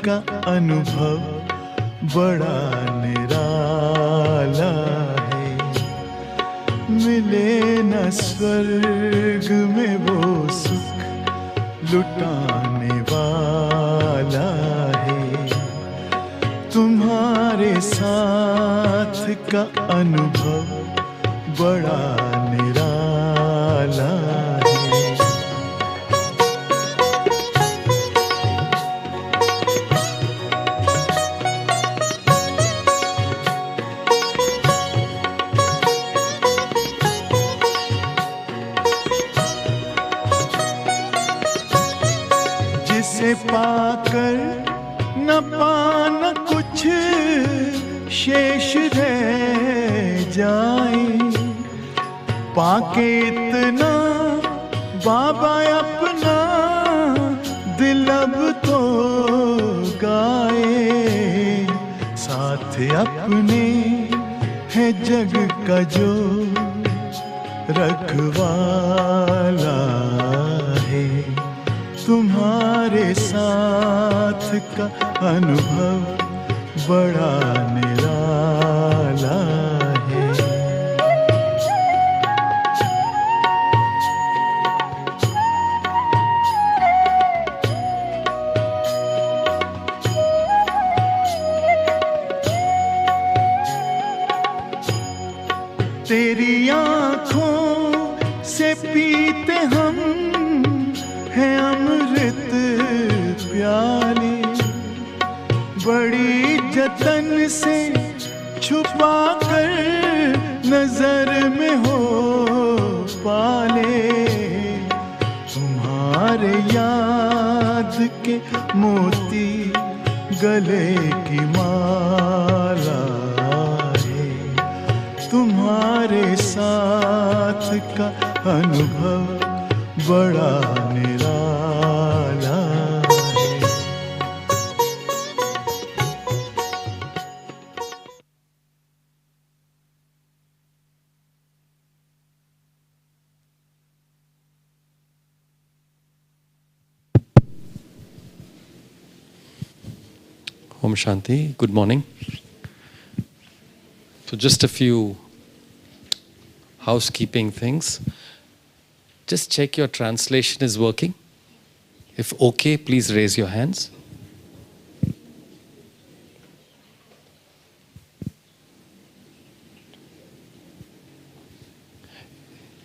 का अनुभव बड़ा निराला है। मिले न स्वर्ग में वो सुख लुटाने वाला है। तुम्हारे साथ का अनुभव बड़ा निराला है। जिसे पाकर न पाना कुछ शेष रह जाए, पाके इतना बाबा अपना दिल अब तो गाए। साथ अपने है जग का जो रखवाला है। तुम्हारे साथ का अनुभव बड़ा निराला है। तेरी आँखों से पीते हम हैं अमृत प्याले। बड़ी जतन से छुपा कर नजर में हो पाले। तुम्हारे याद के मोती गले की माला है। तुम्हारे साथ का अनुभव बड़ा निराला है। Om Shanti, good morning. So just a few housekeeping things. Just check your translation is working. If okay, please raise your hands.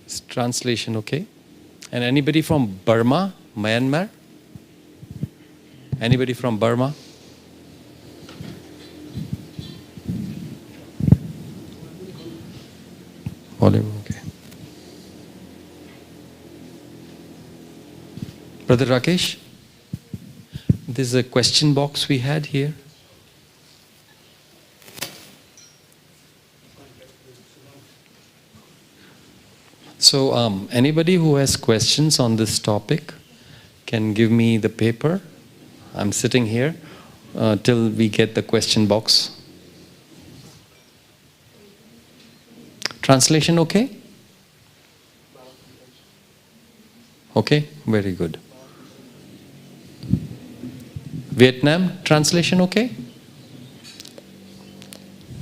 Is translation okay? And anybody from Burma, Myanmar? Anybody from Burma? Volume, okay. Brother Rakesh, this is a question box we had here. So anybody who has questions on this topic can give me the paper. I'm sitting here till we get the question box. Translation okay? Okay, very good. Vietnam, translation okay?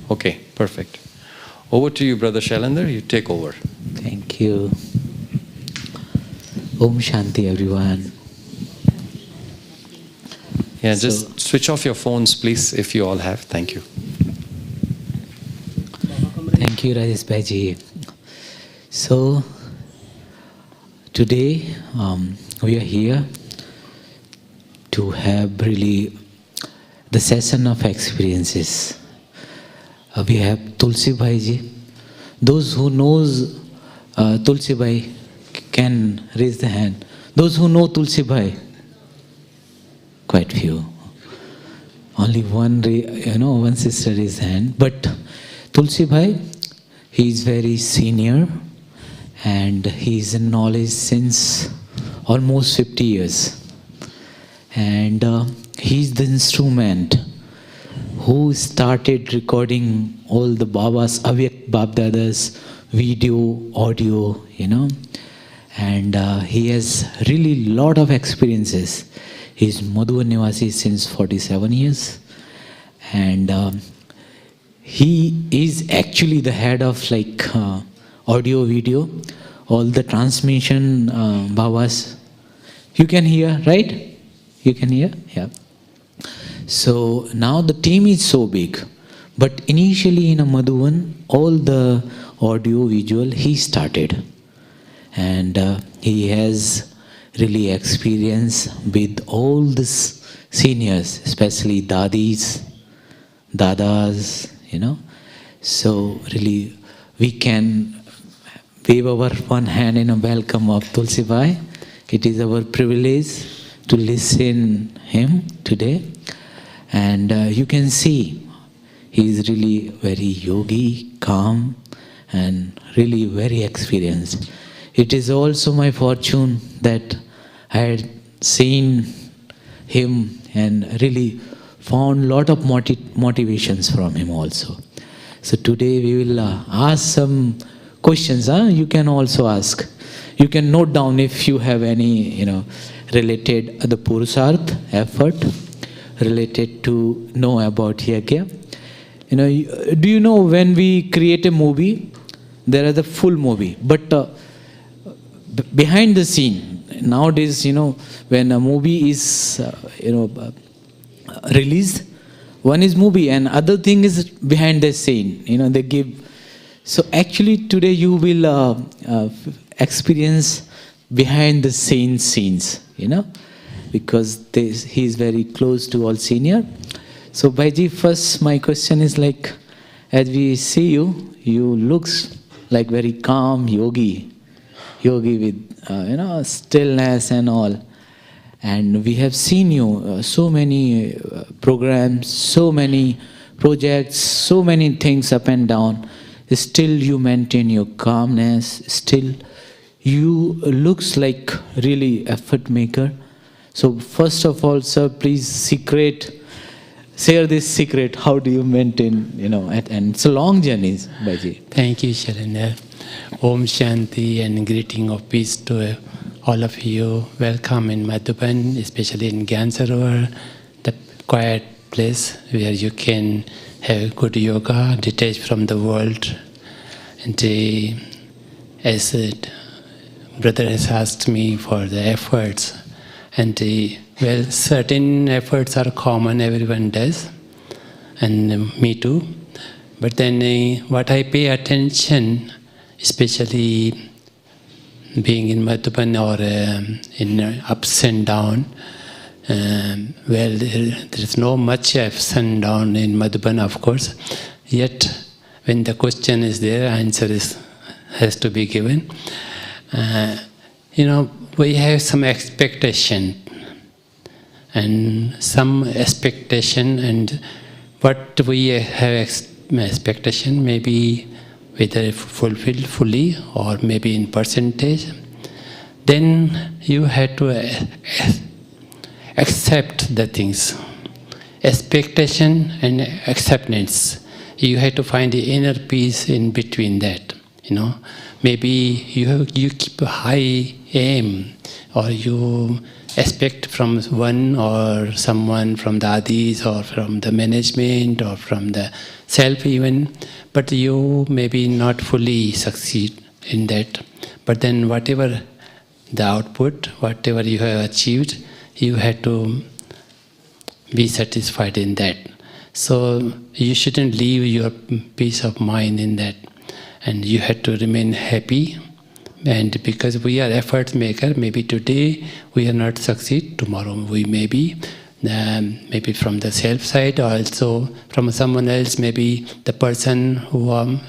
Okay, perfect. Over to you, Brother Shailendra, you take over. Thank you. Om Shanti, everyone. Yeah, just switch off your phones, please, if you all have. Thank you. Thank you, Rajesh Bhaiji. So, today we are here to have really the session of experiences. We have Tulsi Bhaiji. Those who knows Tulsi Bhai can raise the hand. Those who know Tulsi Bhai, quite few. Only one sister raised hand. But Tulsi Bhai, he is very senior and he is in knowledge since almost 50 years. And he is the instrument who started recording all the Babas, Avyakt Babdadas, video, audio, And he has really lot of experiences. He's Madhuban Nivasi since 47 years. And he is actually the head of like audio, video, all the transmission Babas. You can hear, right? You can hear? Yeah. So now the team is so big. But initially in a Madhuban, all the audio, visual, he started. And he has really experience with all these seniors, especially dadis, dadas, you know. So really we can wave our one hand in a welcome of Tulsi Bhai. It is our privilege to listen him today. And you can see he is really very yogi, calm, and really very experienced. It is also my fortune that I had seen him and really found a lot of motivations from him also. So today we will ask some questions. You can also ask. You can note down if you have any, related the Purusarth effort related to know about Yagya. Do you know when we create a movie, there is a full movie, but behind the scene, nowadays, when a movie is, released, one is movie and other thing is behind the scene, they give. So actually today you will experience behind the scenes, because he is very close to all senior. So Bhaiji, first my question is like, as we see you, you looks like very calm yogi with stillness and all. And we have seen you so many programs, so many projects, so many things up and down. Still you maintain your calmness. Still you looks like really effort maker. So first of all, sir, please share this secret. How do you maintain, and it's a long journey, Bhaiji. Thank you, Sharanya. Om Shanti and greeting of peace to all of you. Welcome in Madhuban, especially in Gyan Sarovar, the quiet place where you can have good yoga, detached from the world. And as brother has asked me for the efforts, and well, certain efforts are common, everyone does, and me too. But then what I pay attention, especially being in Madhuban or in ups and downs, well, there is no much ups and downs in Madhuban, of course. Yet, when the question is there, answer has to be given. We have some expectation, and what we have expectation maybe whether fulfilled fully or maybe in percentage. Then you have to accept the things. Expectation and acceptance. You have to find the inner peace in between that. Maybe you keep a high aim, or you expect from one or someone, from the adis or from the management or from the self even, but you maybe not fully succeed in that. But then whatever the output, whatever you have achieved, you have to be satisfied in that. So you shouldn't leave your peace of mind in that. And you have to remain happy. And because we are effort maker, maybe today we are not succeed, tomorrow we maybe from the self side, or also from someone else, maybe the person who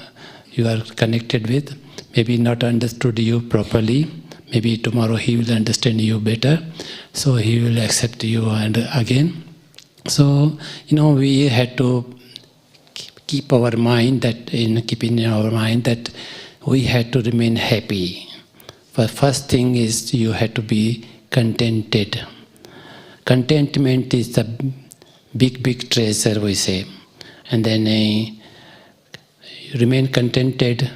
you are connected with, maybe not understood you properly. Maybe tomorrow he will understand you better, so he will accept you and again. So, we had to keep our mind keeping in our mind that we had to remain happy. But first thing is you had to be contented. Contentment is the big treasure, we say. And then remain contented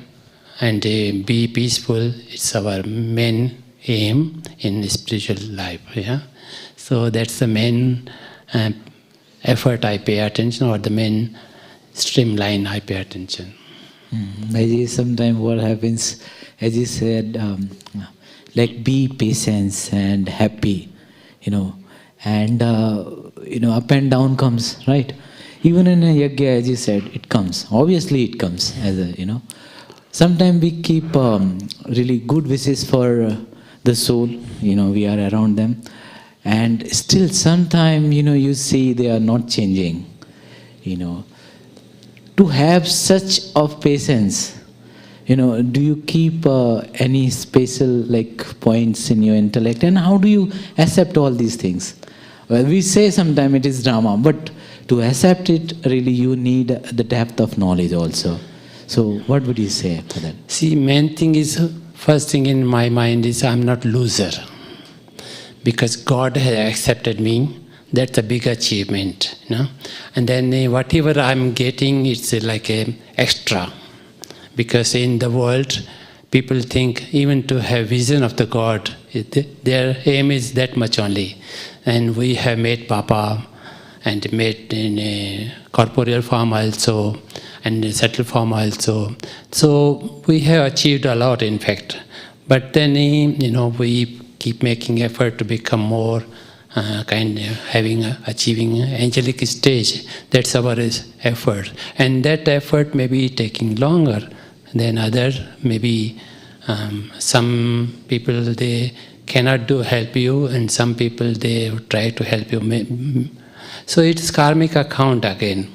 and be peaceful. It's our main aim in spiritual life. Yeah. So that's the main effort I pay attention, or the main streamline I pay attention. Sometimes what happens, as you said, like be patient and happy, and up and down comes, right? Even in a yajna, as you said, it comes. Obviously, it comes as a. Sometimes we keep really good wishes for the soul. We are around them, and still sometimes you see they are not changing. To have such of patience, do you keep any special points in your intellect, and how do you accept all these things? Well, we say sometimes it is drama, but to accept it, really you need the depth of knowledge also. So what would you say for that? See, main thing is, first thing in my mind is I'm not loser. Because God has accepted me, that's a big achievement. And then whatever I'm getting, it's like a extra. Because in the world, people think even to have vision of the God, their aim is that much only. And we have made Papa, and made in a corporeal form also, and a subtle form also. So we have achieved a lot, in fact. But then, we keep making effort to become more achieving angelic stage. That's our effort. And that effort may be taking longer than others. Maybe some people, they cannot help you, and some people, they try to help you. So it's karmic account again,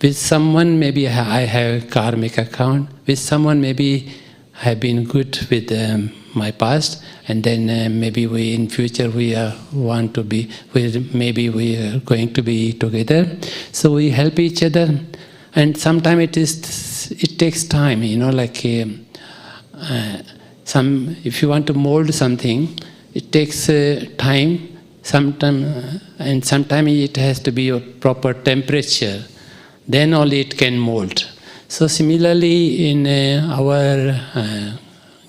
With someone, maybe I have karmic account. With someone, maybe I have been good with my past, and then maybe in future we want to be, maybe we are going to be together. So we help each other, and sometimes it takes time, if you want to mold something, it takes time. Sometimes it has to be a proper temperature. Then only it can mold. So similarly, in our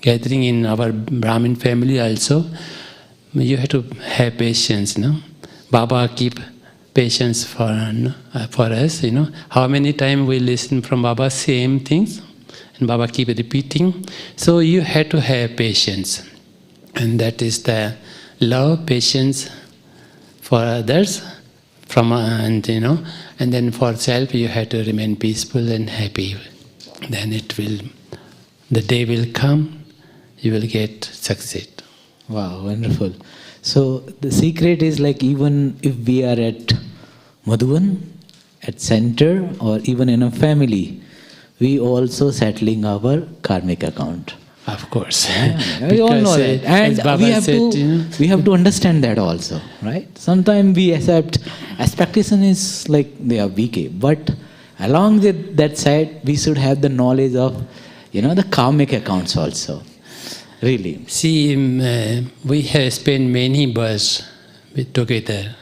gathering in our Brahmin family also, you have to have patience. Baba keep patience for us. How many times we listen from Baba same things, and Baba keep repeating. So you have to have patience, and that is the love, patience for others, and then for self you have to remain peaceful and happy. Then the day will come, you will get succeed. Wow, wonderful. So the secret is even if we are at Madhuban, at center, or even in a family, we also settling our karmic account. Of course. Yeah, we all know that. And we have to understand that also, right? Sometimes we accept expectation is they are weak, but along with that side, we should have the knowledge of, the karmic accounts also. Really. See, we have spent many births together,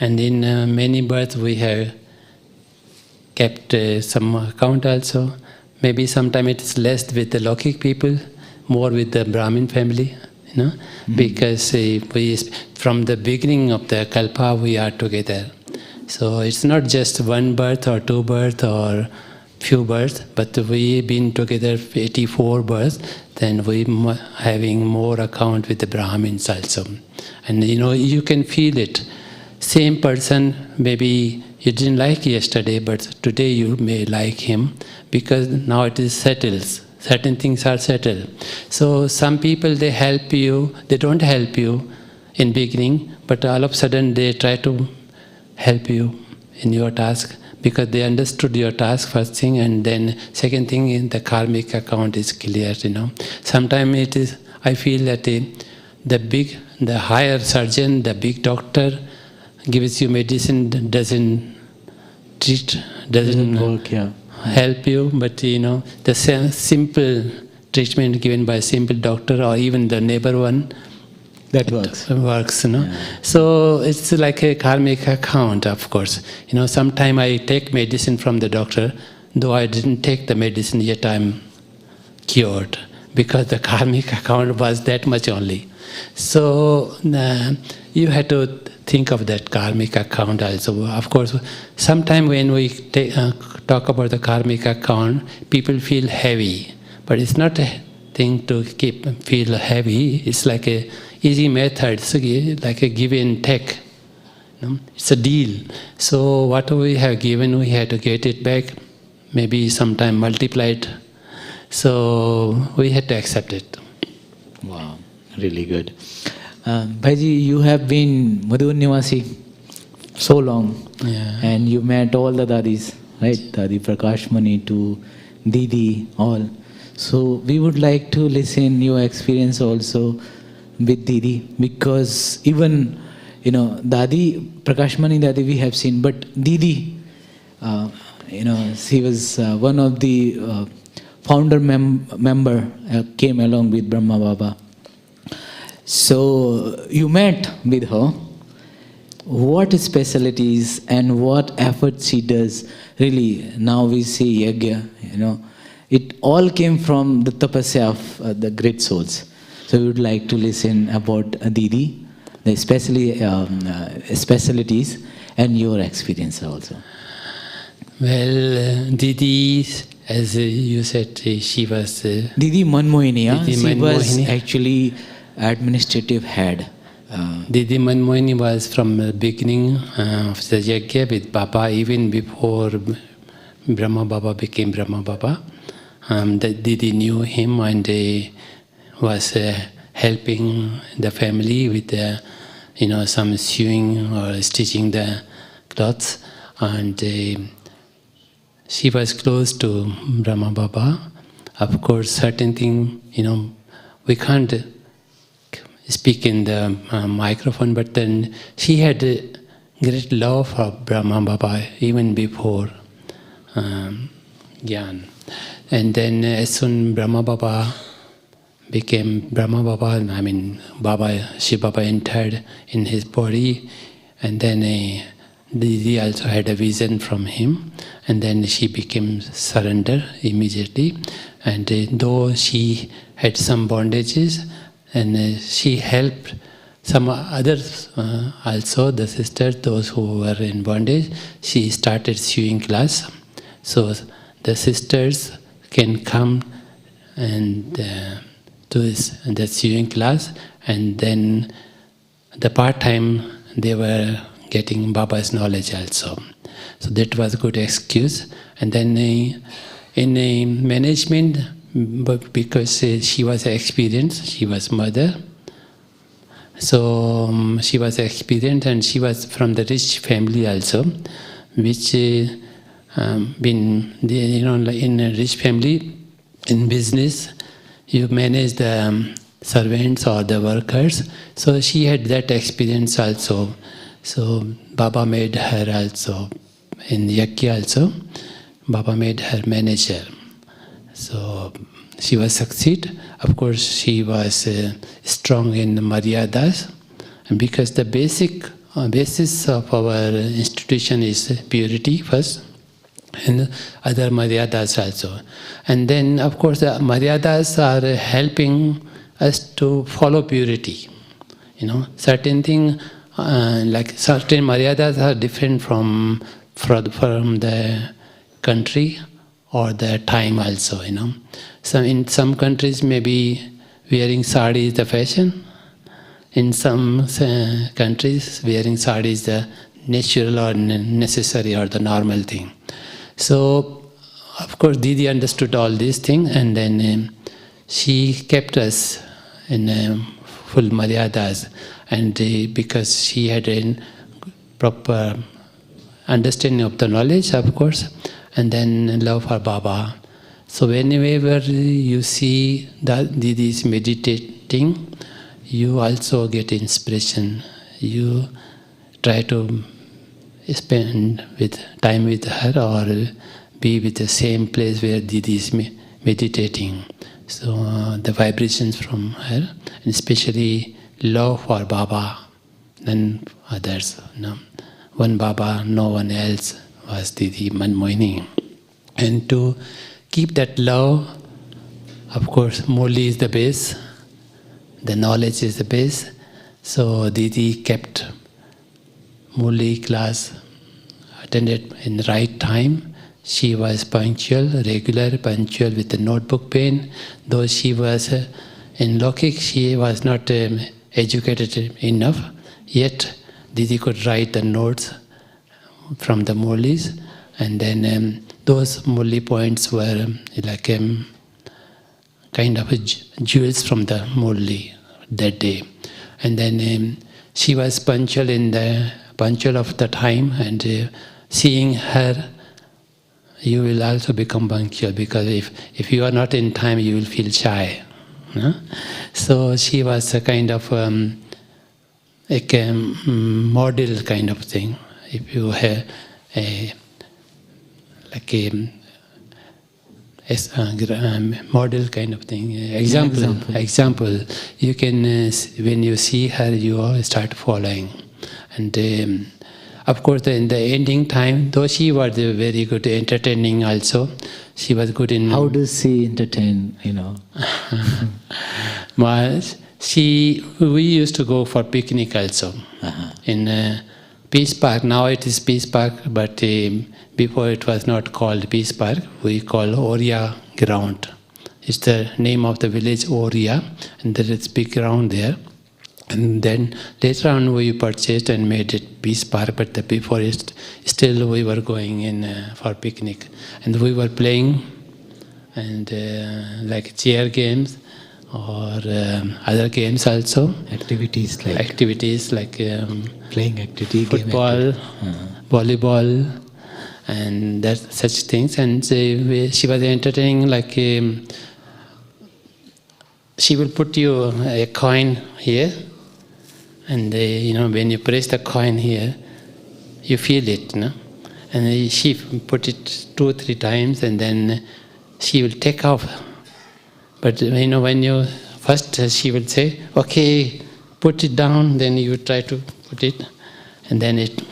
and in many births we have kept some account also. Maybe sometimes it is less with the Lokik people, more with the Brahmin family, because from the beginning of the Kalpa we are together. So it's not just one birth or two births or few births, but we've been together 84 births, then we having more account with the Brahmins also. And you can feel it. Same person, maybe you didn't like yesterday, but today you may like him, because now it is settled. Certain things are settled. So some people, they help you, they don't help you in beginning, but all of a sudden they try to help you in your task, because they understood your task first thing, and then second thing in the karmic account is clear. Sometimes it is, I feel that the higher surgeon, the big doctor gives you medicine, doesn't work, yeah. Help you, but the simple treatment given by a simple doctor or even the neighbor one, that works. Yeah. So it's like a karmic account, of course. Sometimes I take medicine from the doctor, though I didn't take the medicine yet I'm cured. because the karmic account was that much only. So you had to think of that karmic account also. Of course, sometime when we talk about the karmic account, people feel heavy, but it's not a thing to feel heavy. It's like a easy method. It's like a give and take. It's a deal. So whatever we have given, we have to get it back. Maybe sometime multiplied. So we had to accept it. Wow, really good. Bhaiji, you have been Madhur Nivasi so long, and you met all the dadis, right? Dadi Prakashmani to Didi, all. So we would like to listen your experience also with Didi, because even Dadi Prakashmani Dadi we have seen, but Didi, she was one of the founder member came along with Brahma Baba. So you met with her. What specialties and what efforts she does? Really, now we see Yagya, it all came from the tapasya of the great souls. So we would like to listen about Didi, especially specialties and your experience also. Well, Didi, as you said, she was... Didi Manmohini, Didi she was Manmohini. actually administrative head. Didi Manmohini was from the beginning of the Yajna with Baba, even before Brahma Baba became Brahma Baba. The Didi knew him and was helping the family with some sewing or stitching the clothes. And she was close to Brahma Baba. Of course, certain thing, we can't speak in the microphone, but then she had a great love for Brahma Baba even before Gyan. And then as soon Brahma Baba became Brahma Baba, Shiv Baba entered in his body, and then Didi also had a vision from him, and then she became surrender immediately. And though she had some bondages, and she helped some others also, the sisters, those who were in bondage, she started sewing class. So the sisters can come and to the sewing class, and then the part-time they were getting Baba's knowledge also. So that was a good excuse. And then in management, but because she was experienced, she was mother, so she was experienced, and she was from the rich family also, which been in a rich family, in business, you manage the servants or the workers. So she had that experience also. So Baba made her also, in Yajna also, Baba made her manager. So she was succeed. Of course, she was strong in Maryadas, and because the basis of our institution is purity first, and other Maryadas also. And then, of course, the Maryadas are helping us to follow purity. Certain things, like certain Maryadas are different from the country or the time also, So in some countries, maybe wearing sari is the fashion. In some countries, wearing sari is the natural or necessary or the normal thing. So, of course, Didi understood all these things, and then she kept us in full Maryadas, and because she had a proper understanding of the knowledge, of course, and then love for Baba. So whenever you see that Didi is meditating, you also get inspiration. You try to spend time with her or be with the same place where Didi is meditating. So the vibrations from her, and especially love for Baba and others. One Baba, no one else, was Didi Manmohini. And to keep that love of course, Murli is the base. The knowledge is the base. So Didi kept Murli class, attended in the right time. She was punctual, regular, punctual with the notebook pen. Though she was in Lokik, she was not educated enough. Yet Didi could write the notes from the Murlis. And then those Murli points were like kind of jewels from the Murli that day. And then she was punctual of the time, and seeing her, you will also become punctual, because if you are not in time, you will feel shy. No? So she was a kind of like a model kind of thing. If you have like a model kind of thing, example, you can, when you see her, you start following. And of course, in the ending time, though she was very good entertaining also, she was good in... How does she entertain, We used to go for picnic also. In Peace Park. Now it is Peace Park, but before it was not called Peace Park. We call Oria ground. It's the name of the village, Oria, and there is big ground there. And then later on we purchased and made it Peace Park, but before it, still we were going in for picnic. And we were playing and like chair games or other games also. Activities like playing activity, football, volleyball, and that such things. And she was entertaining, like she will put you a coin here, and when you press the coin here, you feel it, no? And she put it 2 or 3 times, and then she will take off. But when you first, she will say, "Okay, put it down." Then you try to put it, and then it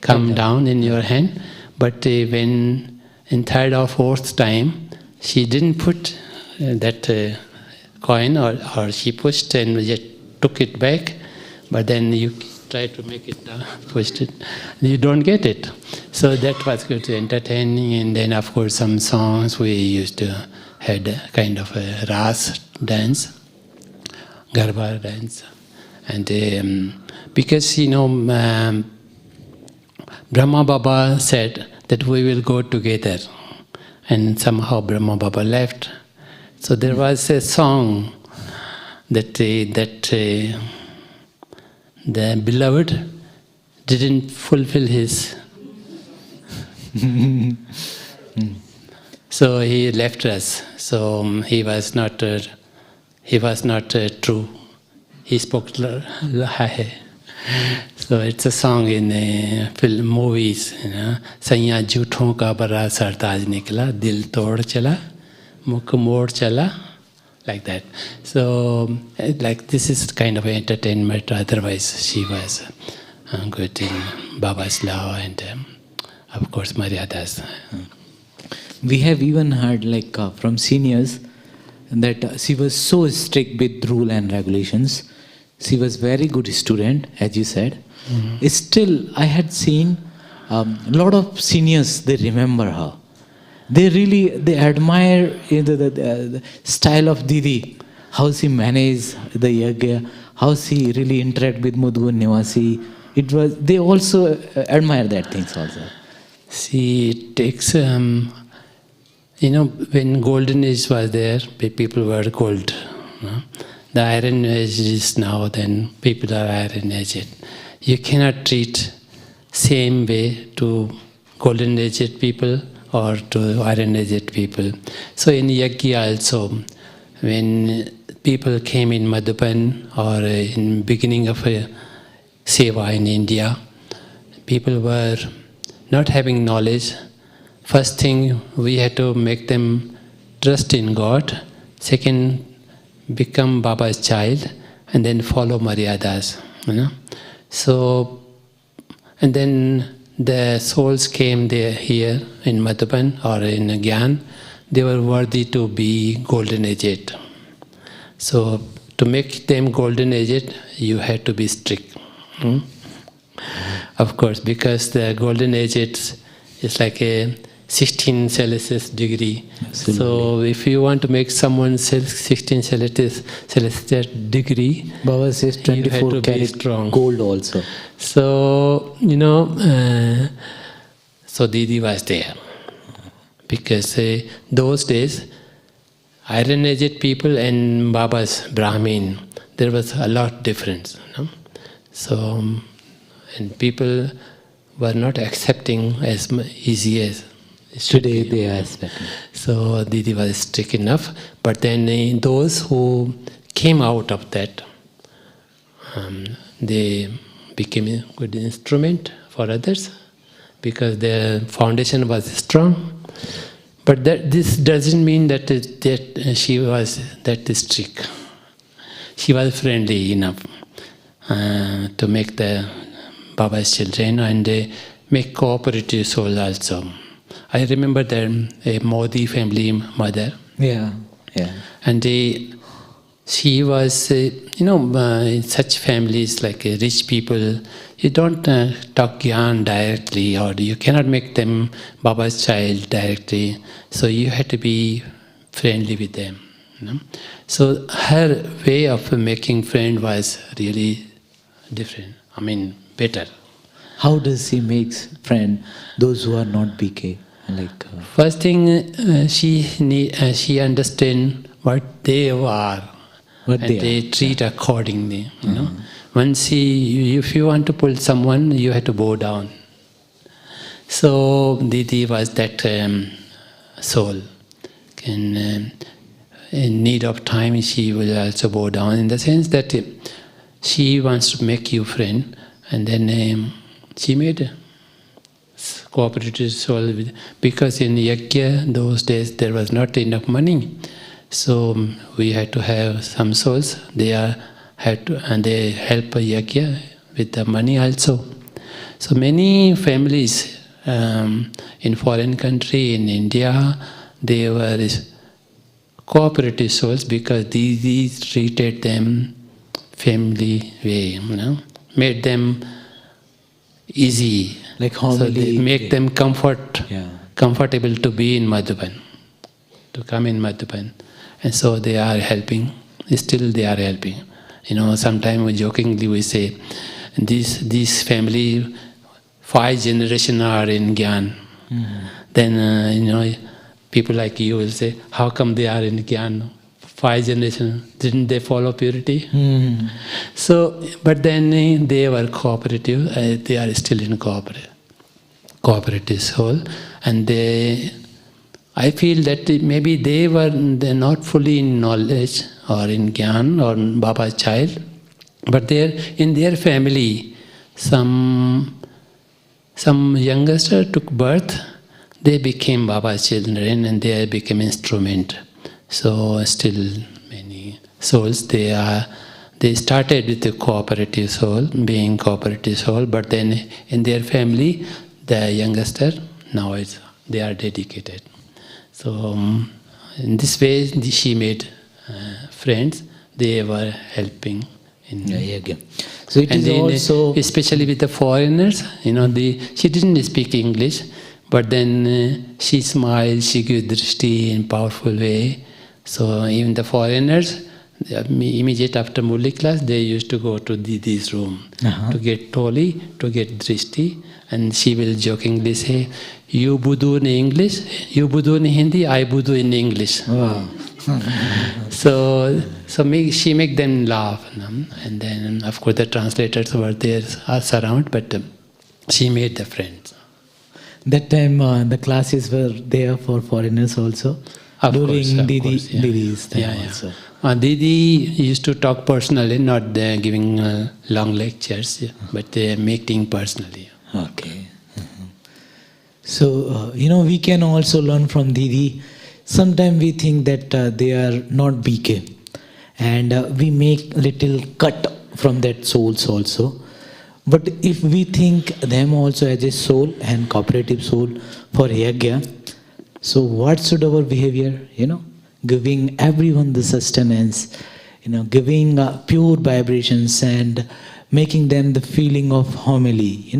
come down in your hand. But when in 3rd or 4th time, she didn't put that coin, or she pushed and just took it back. But then you try to make it down, pushed it, you don't get it. So that was good, entertaining. And then of course some songs we used to had a kind of a ras dance, garba dance. And because Brahma Baba said that we will go together, and somehow Brahma Baba left. So there was a song that the beloved didn't fulfill his. So he left us. So he was not true. He spoke lie. So it's a song in film movies. Sanya jhoothon ka bara sartaj nikla, dil tod chala, mukh mod chala, like that. So like this is kind of entertainment. Otherwise, she was good in Baba's law and of course Maryadas. We have even heard from seniors that she was so strict with rule and regulations. She was very good student, as you said. Mm-hmm. Still, I had seen a lot of seniors, they remember her. They admire the style of Didi, how she managed the yagya, how she really interact with Mudgun Nivasi. They also admire that things also. She takes, when golden age was there, people were gold. The iron age is now, then people are iron aged. You cannot treat same way to golden aged people or to iron aged people. So in Yagya also, when people came in Madhuban or in beginning of a seva in India, people were not having knowledge. First thing, we had to make them trust in God. Second, become Baba's child, and then follow Maryadas. So, and then the souls came there here in Madhuban or in Gyan. they were worthy to be golden aged. So to make them golden aged, you had to be strict. Hmm? Of course, because the golden aged is like a 16 Celsius degree. Absolutely. So if you want to make someone 16 Celsius degree, Baba says you had 24 to be karat strong. gold also. So, so Didi was there. Because those days, Iron Aged people and Baba's Brahmin, there was a lot difference. So, and people were not accepting as easy as it should Today be. they are expecting. So Didi was strict enough. But then those who came out of that, they became a good instrument for others because their foundation was strong. But this doesn't mean that she was that strict. She was friendly enough to make the Baba's children and make cooperative soul also. I remember a Modi family mother. Yeah. And she was, in such families like rich people, you don't talk Gyan directly, or you cannot make them Baba's child directly. So you had to be friendly with them. So her way of making friend was really different. Better. How does he make friend those who are not BK? First thing, she understand what they are, What and they treat accordingly. Once if you want to pull someone, you have to bow down. So Didi was that soul. In need of time, she will also bow down in the sense that she wants to make you friend, and then she made cooperative soul because in Yajna those days there was not enough money, so we had to have some souls. They help Yajna with the money also. So many families in foreign country, in India, they were cooperative souls because these treated them family way, made them easy. Like how so they make them comfortable to be in Madhuban, to come in Madhuban. And so they are helping, still they are helping. Sometimes jokingly we say, this family, 5 generations are in Gyan. Then, people like you will say, how come they are in Gyan? 5 generations, didn't they follow purity? So, but then they were cooperative, they are still in cooperative soul, and I feel that maybe they're not fully in knowledge or in Gyan or Baba's child, but in their family, some youngster took birth, they became Baba's children and they became instrument. So still many souls, they started with the cooperative soul, being cooperative soul, but then in their family, the youngster, now they are dedicated. So in this way, she made friends, they were helping. So it is also... Especially with the foreigners, she didn't speak English, but then she smiled, she gave drishti in powerful way. So even the foreigners, immediate after Murli class, they used to go to Didi's room to get toli, to get drishti, and she will jokingly say, you budu in English, you budu in Hindi, I budu in English. Wow. So she make them laugh. And then, of course, the translators were there around, but she made the friends. That time the classes were there for foreigners also? During Didi's time also. Didi used to talk personally, not giving long lectures, but making personally. Okay. So, we can also learn from Didi. Sometimes we think that they are not BK. And we make little cut from that souls also. But if we think them also as a soul and cooperative soul for Yajna, So what should our behavior, giving everyone the sustenance, giving pure vibrations and making them the feeling of homily,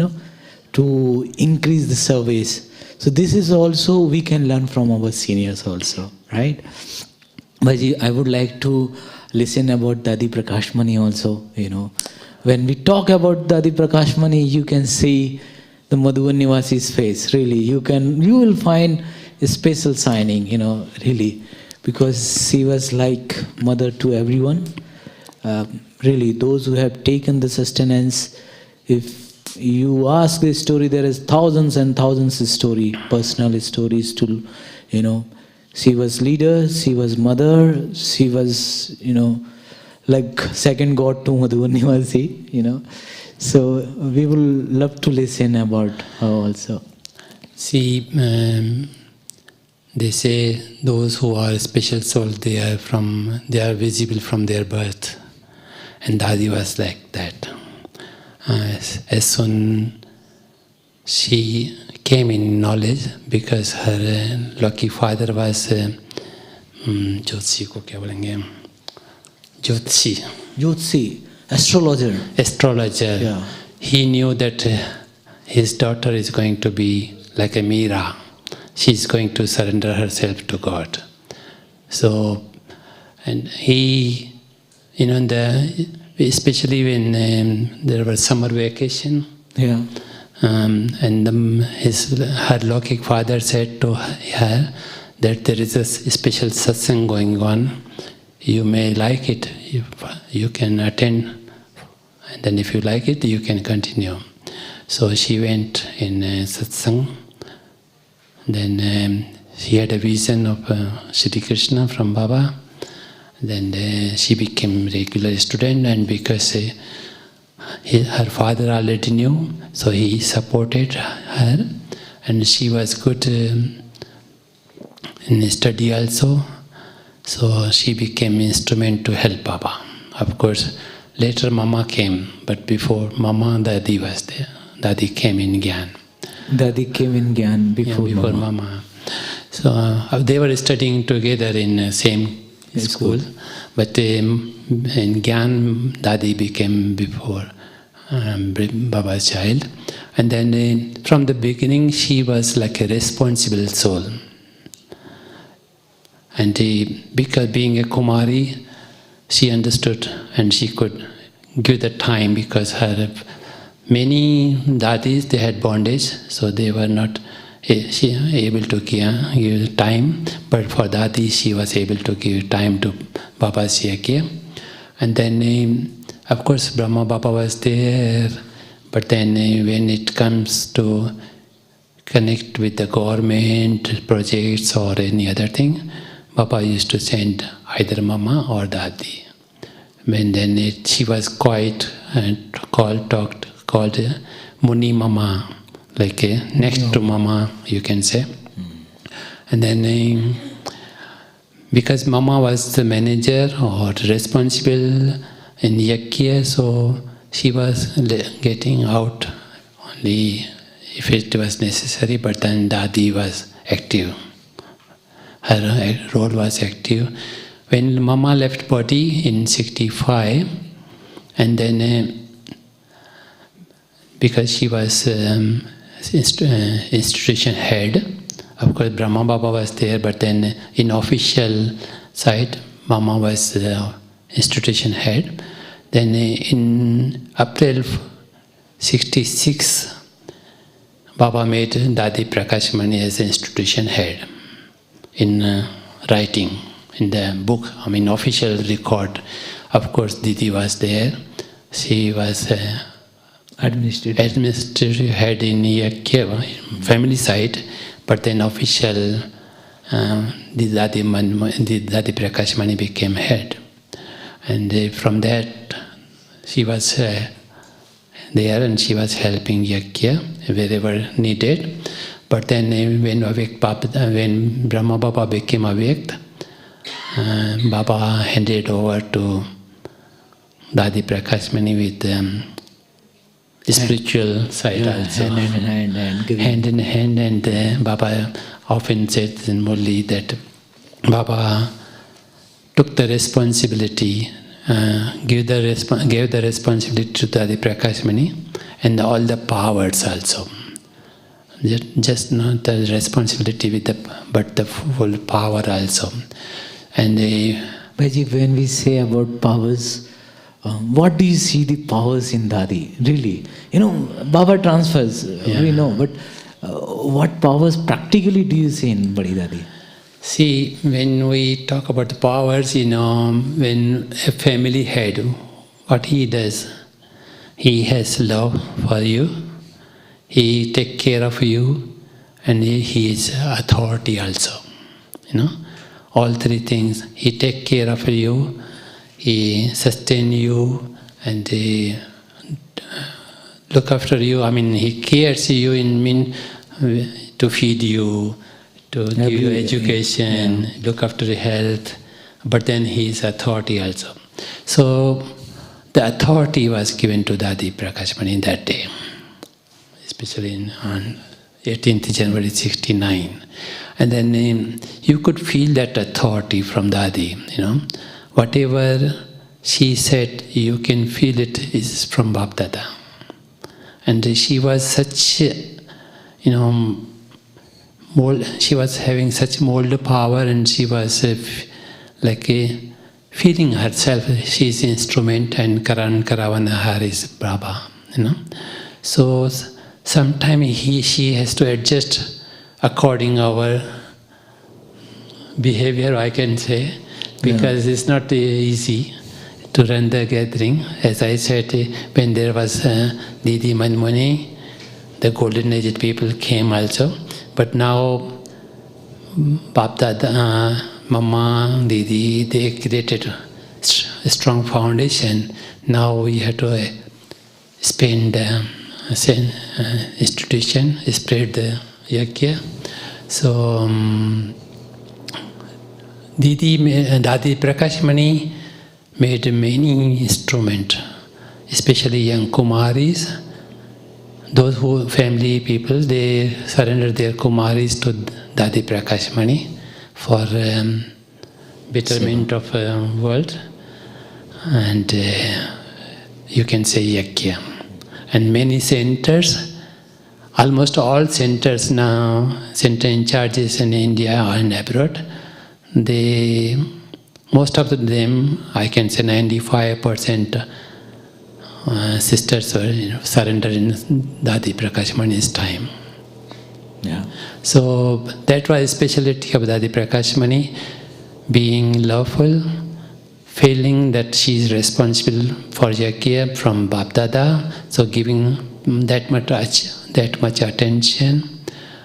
to increase the service. So this is also we can learn from our seniors also, right? Bhaji, I would like to listen about Dadi Prakashmani also, When we talk about Dadi Prakashmani, you can see the Madhuban Nivasi's face, really. You will find a special signing, really. Because she was like mother to everyone. Really, those who have taken the sustenance, if you ask the story, there is thousands and thousands of story, personal stories to, she was leader, she was mother, she was, like second god to Madhuban Nivasi, So we will love to listen about her also. See, they say those who are special souls, they are visible from their birth. And Dadi was like that. As soon she came in knowledge, because her lucky father was Jyotsi, astrologer. Yeah. He knew that his daughter is going to be like a Meera. She's going to surrender herself to God. So, and he, especially when there was summer vacation, Yeah. and her Lokik father said to her that there is a special satsang going on. You may like it, you can attend, and then if you like it, you can continue. So she went in satsang. Then she had a vision of Shri Krishna from Baba. Then she became regular student, and because her father already knew, so he supported her, and she was good in study also. So she became instrument to help Baba. Of course, later Mama came, but before Mama, Dadi was there. Dadi came in Gyan. Dadi came in Gyan before Mama. So they were studying together in same school, but in Gyan, Dadi became before Baba's child. And then from the beginning, she was like a responsible soul. And because being a Kumari, she understood and she could give the time, because her many dadis, they had bondage, so they were not able to give time. But for dadi, she was able to give time to Baba's yajna. And then, of course, Brahma Baba was there. But then when it comes to connect with the government projects or any other thing, Baba used to send either Mama or Dadi. And then she was quiet and called Muni Mama, like next to Mama, you can say. And then because Mama was the manager or responsible in Yakya, so she was getting out only if it was necessary, but then Dadi was active. Her role was active. When Mama left body in 65, and then because she was institution head, of course Brahma Baba was there, but then in official side, Mama was institution head. Then in April 66, Baba made Dadi Prakashmani as institution head in writing, in the book, official record. Of course, Didi was there. She was administrative head in Yakya, family side, but then official, Dadi Prakashmani became head. And from that, she was there and she was helping Yakya wherever needed. But then when Brahma Baba became awake, Baba handed over to Dadi Prakashmani with spiritual side also. Hand in hand. Hand in hand, and Baba often said in Murli that Baba took the responsibility, gave the responsibility to Dadi Prakashmani and all the powers also. Just not the responsibility with but the full power also. And Bhaji, when we say about powers, what do you see the powers in Dadi? Really? Baba transfers, we know, but what powers practically do you see in Badi Dadi? See, when we talk about the powers, when a family head, what he does, he has love for you, he takes care of you, and he is authority also. All three things. He takes care of you, he sustains you, and he look after you. He cares you to feed you, to give you education, look after your health, but then he is authority also. So the authority was given to Dadi Prakashmani in that day, especially on 18th January 69. And then you could feel that authority from Dadi, Whatever she said, you can feel it is from Bap Dada. And she was such, she was having such mold power, and she was feeling herself, she is instrument and Karan Karavanahar is Baba, So sometimes she has to adjust according our behavior, I can say, because it's not easy to run the gathering. As I said, when there was Didi Manmani, the golden aged people came also. But now, Bap Dada, Mama, Didi, they created a strong foundation. Now we have to spend institution, spread the yagya. So, Dadi Prakashmani made many instruments, especially young Kumaris. Those who family people, they surrendered their Kumaris to Dadi Prakashmani for betterment of world, and you can say yagya. And many centers, almost all centers now, center in charges in India and abroad, most of them, I can say 95% sisters were surrendered in Dadi Prakashmani's time. Yeah. So that was speciality of Dadi Prakashmani, being loveful, feeling that she is responsible for yagya from Bap Dada, so giving that much attention,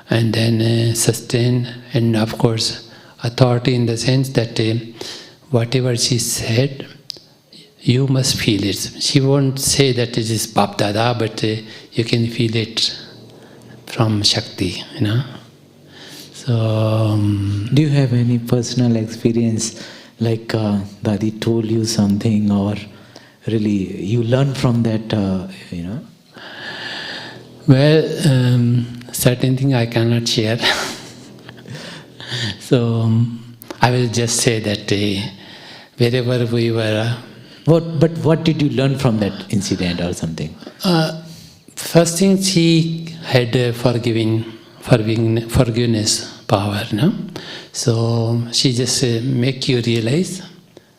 and then sustain, and of course authority in the sense that whatever she said, you must feel it. She won't say that it is Bap Dada, but you can feel it from Shakti, So, do you have any personal experience, like Dadi told you something, or really you learn from that, Well, certain thing I cannot share. So, I will just say that wherever we were... What did you learn from that incident or something? First thing, she had forgiveness power, So she just make you realize,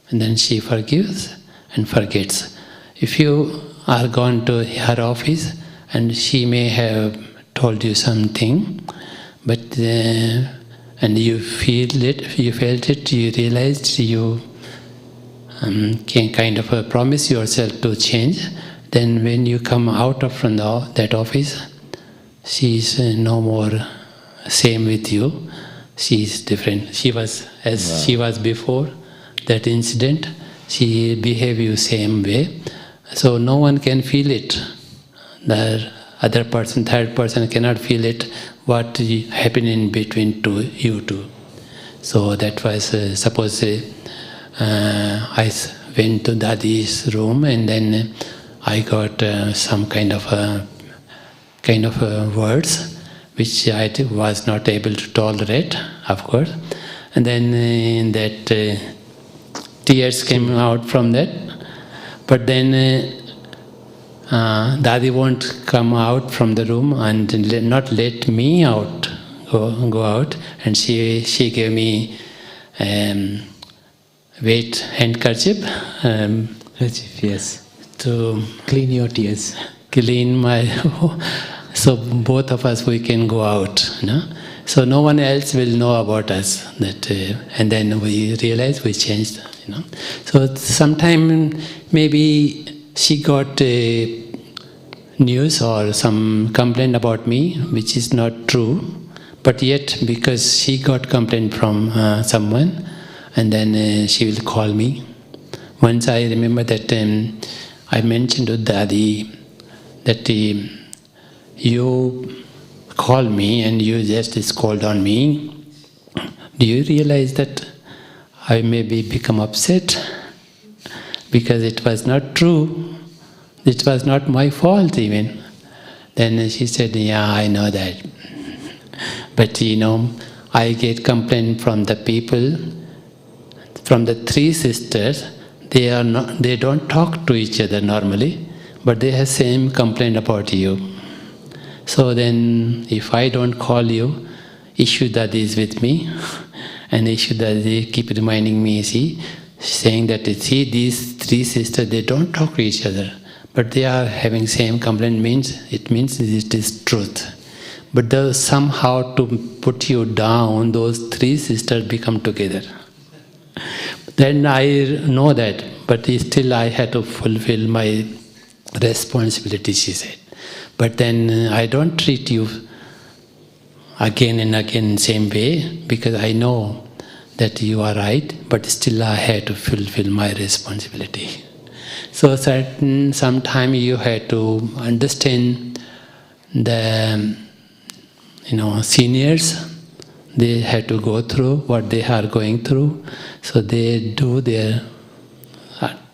and then she forgives and forgets. If you are gone to her office, and she may have told you something, but and you felt it, you realized, you can kind of promise yourself to change. Then when you come out from that office, she is no more same with you. She is different. She was as she was before that incident. She behave you same way. So no one can feel it. The other person, third person cannot feel it. What happened in between you two. So that was suppose I went to Dadi's room, and then I got some kind of words, which I was not able to tolerate, of course. And then tears came out from that. But then Dadi won't come out from the room and not let me out, go out. And she gave me wet handkerchief Yes. to Clean your tears. clean my... So both of us, we can go out. So no one else will know about us. And then we realize we changed. So sometime maybe she got news or some complaint about me, which is not true. But yet, because she got complaint from someone, and then she will call me. Once I remember that I mentioned to Dadi that you call me and you just scold on me. Do you realize that I maybe become upset? Because it was not true. It was not my fault even. Then she said, yeah, I know that. But I get complaint from the people, from the three sisters. They don't talk to each other normally, but they have same complaint about you. So then, if I don't call you, Ishu Dadi is with me, and Ishu Dadi keep reminding me, saying that, these three sisters, they don't talk to each other, but they are having same complaint, it means it is truth. But somehow to put you down, those three sisters become together. Then I know that, but still I had to fulfill my responsibility, she said. But then I don't treat you again and again same way, because I know that you are right, but still I had to fulfill my responsibility. So sometime you had to understand the seniors. They had to go through what they are going through. So they do their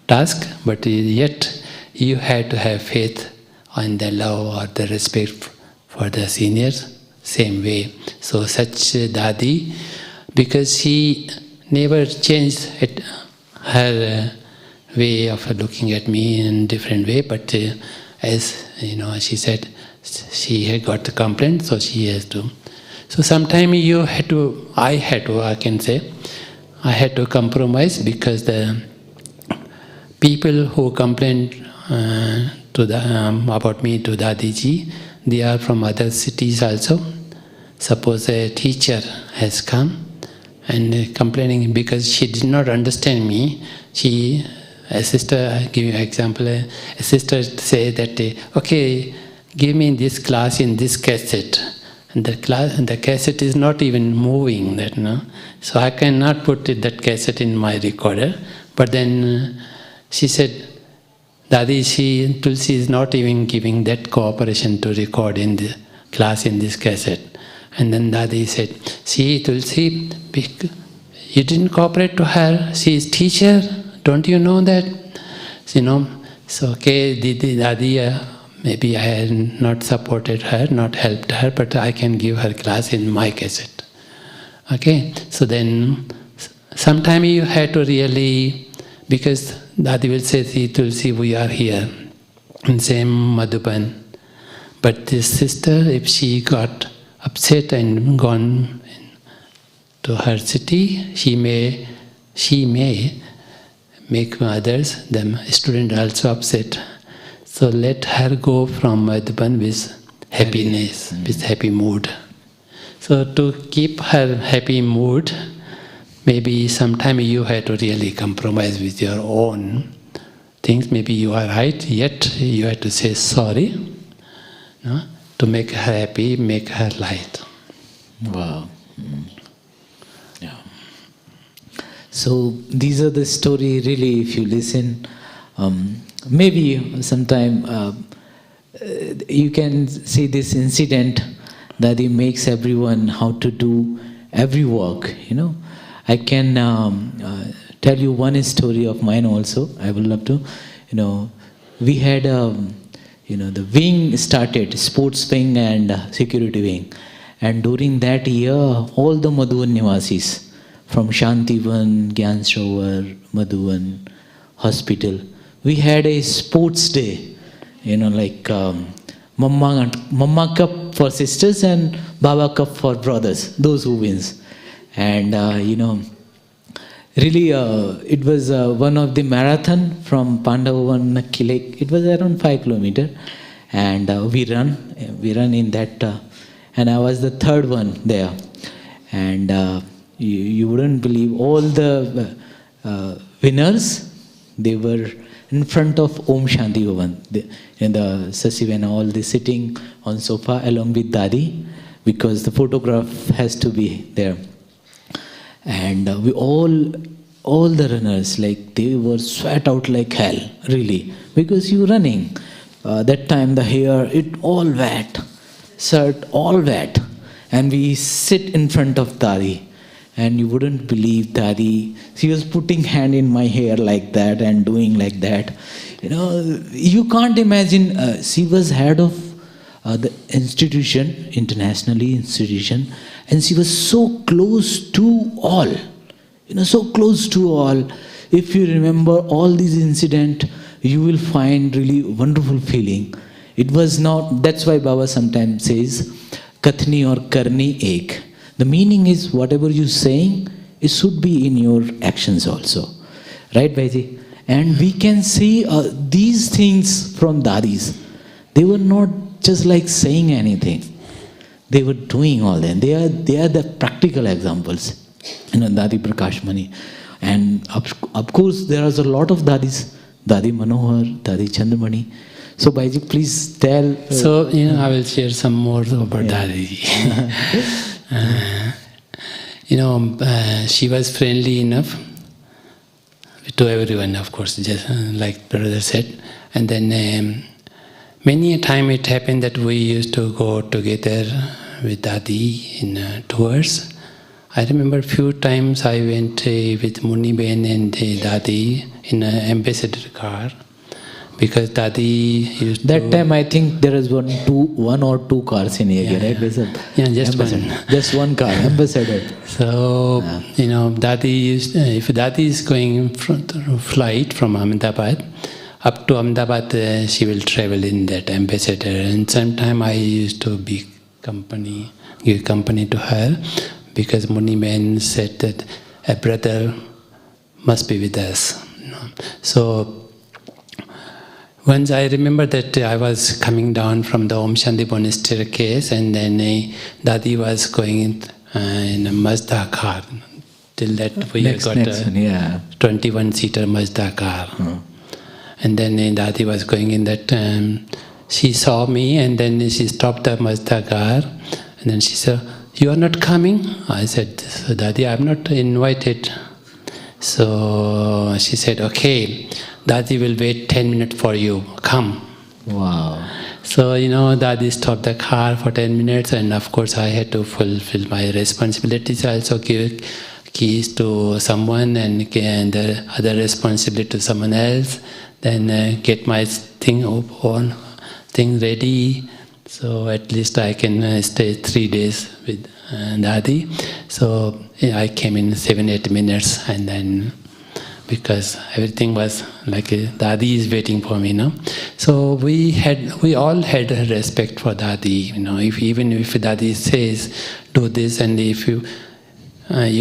task, but yet you had to have faith on the love or the respect for the seniors, same way. So such Dadi, because she never changed her way of looking at me in a different way, but as she said, she had got the complaint, so she has to. So sometime I had to compromise, because the people who complained about me to Dadiji, they are from other cities also. Suppose a teacher has come and complaining because she did not understand me. A sister, I give you an example, a sister say that, okay, give me this class in this cassette. And the cassette is not even moving, so I cannot put that cassette in my recorder. But then she said, Dadi, Tulsi is not even giving that cooperation to record in the class in this cassette. And then Dadi said, see, Tulsi, you didn't cooperate to her. She is teacher. Don't you know that? So okay, Dadi, maybe I had not supported her, not helped her, but I can give her class in my cassette. Okay, so then sometime you have to really, because Dadi will say, see, Tulsi, we are here in same Madhuban. But this sister, if she got upset and gone to her city, she may make others, the student also upset. So let her go from Madhuban with happiness, with happy mood. So to keep her happy mood, maybe sometime you have to really compromise with your own things. Maybe you are right, yet you have to say sorry, to make her happy, make her light. Wow. Yeah. So these are the story really, if you listen, maybe sometime you can see this incident that it makes everyone how to do every work, I can tell you one story of mine also. I would love to. We had the wing started, sports wing and security wing. And during that year, all the Madhuvan Nivasis from Shantivan, Gyan Sarovar, Madhuvan Hospital, we had a sports day, like Mamma Cup for sisters and Baba Cup for brothers, those who wins. And, really, it was one of the marathon from Pandavavan Nakki. It was around 5 kilometers. And we run in that, and I was the third one there. And you wouldn't believe all the winners, they were in front of Om Shanti Bhavan. In the Sasivan, all they sitting on sofa along with Dadi, because the photograph has to be there. And we all the runners, like they were sweat out like hell, really, because you running. That time the hair, it all wet, shirt all wet, and we sit in front of Dadi, and you wouldn't believe Dadi, she was putting hand in my hair like that and doing like that. You can't imagine, she was head of the institution, internationally institution, and she was so close to all, so close to all. If you remember all these incidents, you will find really wonderful feeling. It was not, that's why Baba sometimes says, Kathni or Karni ek. The meaning is whatever you're saying, it should be in your actions also. Right, Bhaiji? And we can see these things from Dadis. They were not just like saying anything. They were doing all that. They are the practical examples. Dadi Prakash Mani. And of course, there is a lot of Dadis. Dadi Manohar, Dadi Chandramani. So, Bhaiji, please tell. I will share some more about Dadi. She was friendly enough to everyone, of course, just like brother said. And then many a time it happened that we used to go together with Dadi in tours. I remember a few times I went with Muni Ben and Dadi in an ambassador car, because Dadi used that time I think there is one or two cars in here, right? Yeah, just ambassador. one. Just one car, ambassador. So, Dadi used, if Dadi is going flight from Ahmedabad, up to Ahmedabad, she will travel in that ambassador. And sometime I used to give company to her, because Muni Man said that a brother must be with us. So once I remember that I was coming down from the Om Shanti Bhavan staircase, and then Dadi was going in a Mazda car. Till that we got a 21-seater Mazda car. And then Dadi was going in that. She saw me, and then she stopped the Mazda car, and then she said, "You are not coming?" I said, "Dadi, I am not invited." So she said, "Okay, Dadi will wait 10 minutes for you. Come." Wow. So, Dadi stopped the car for 10 minutes, and of course I had to fulfill my responsibilities. I also give keys to someone and the other responsibility to someone else. Then get my thing ready. So at least I can stay 3 days with Dadi. So I came in 7-8 minutes, and then because everything was like Dadi is waiting for me, So we all had respect for Dadi, even if Dadi says do this, and if you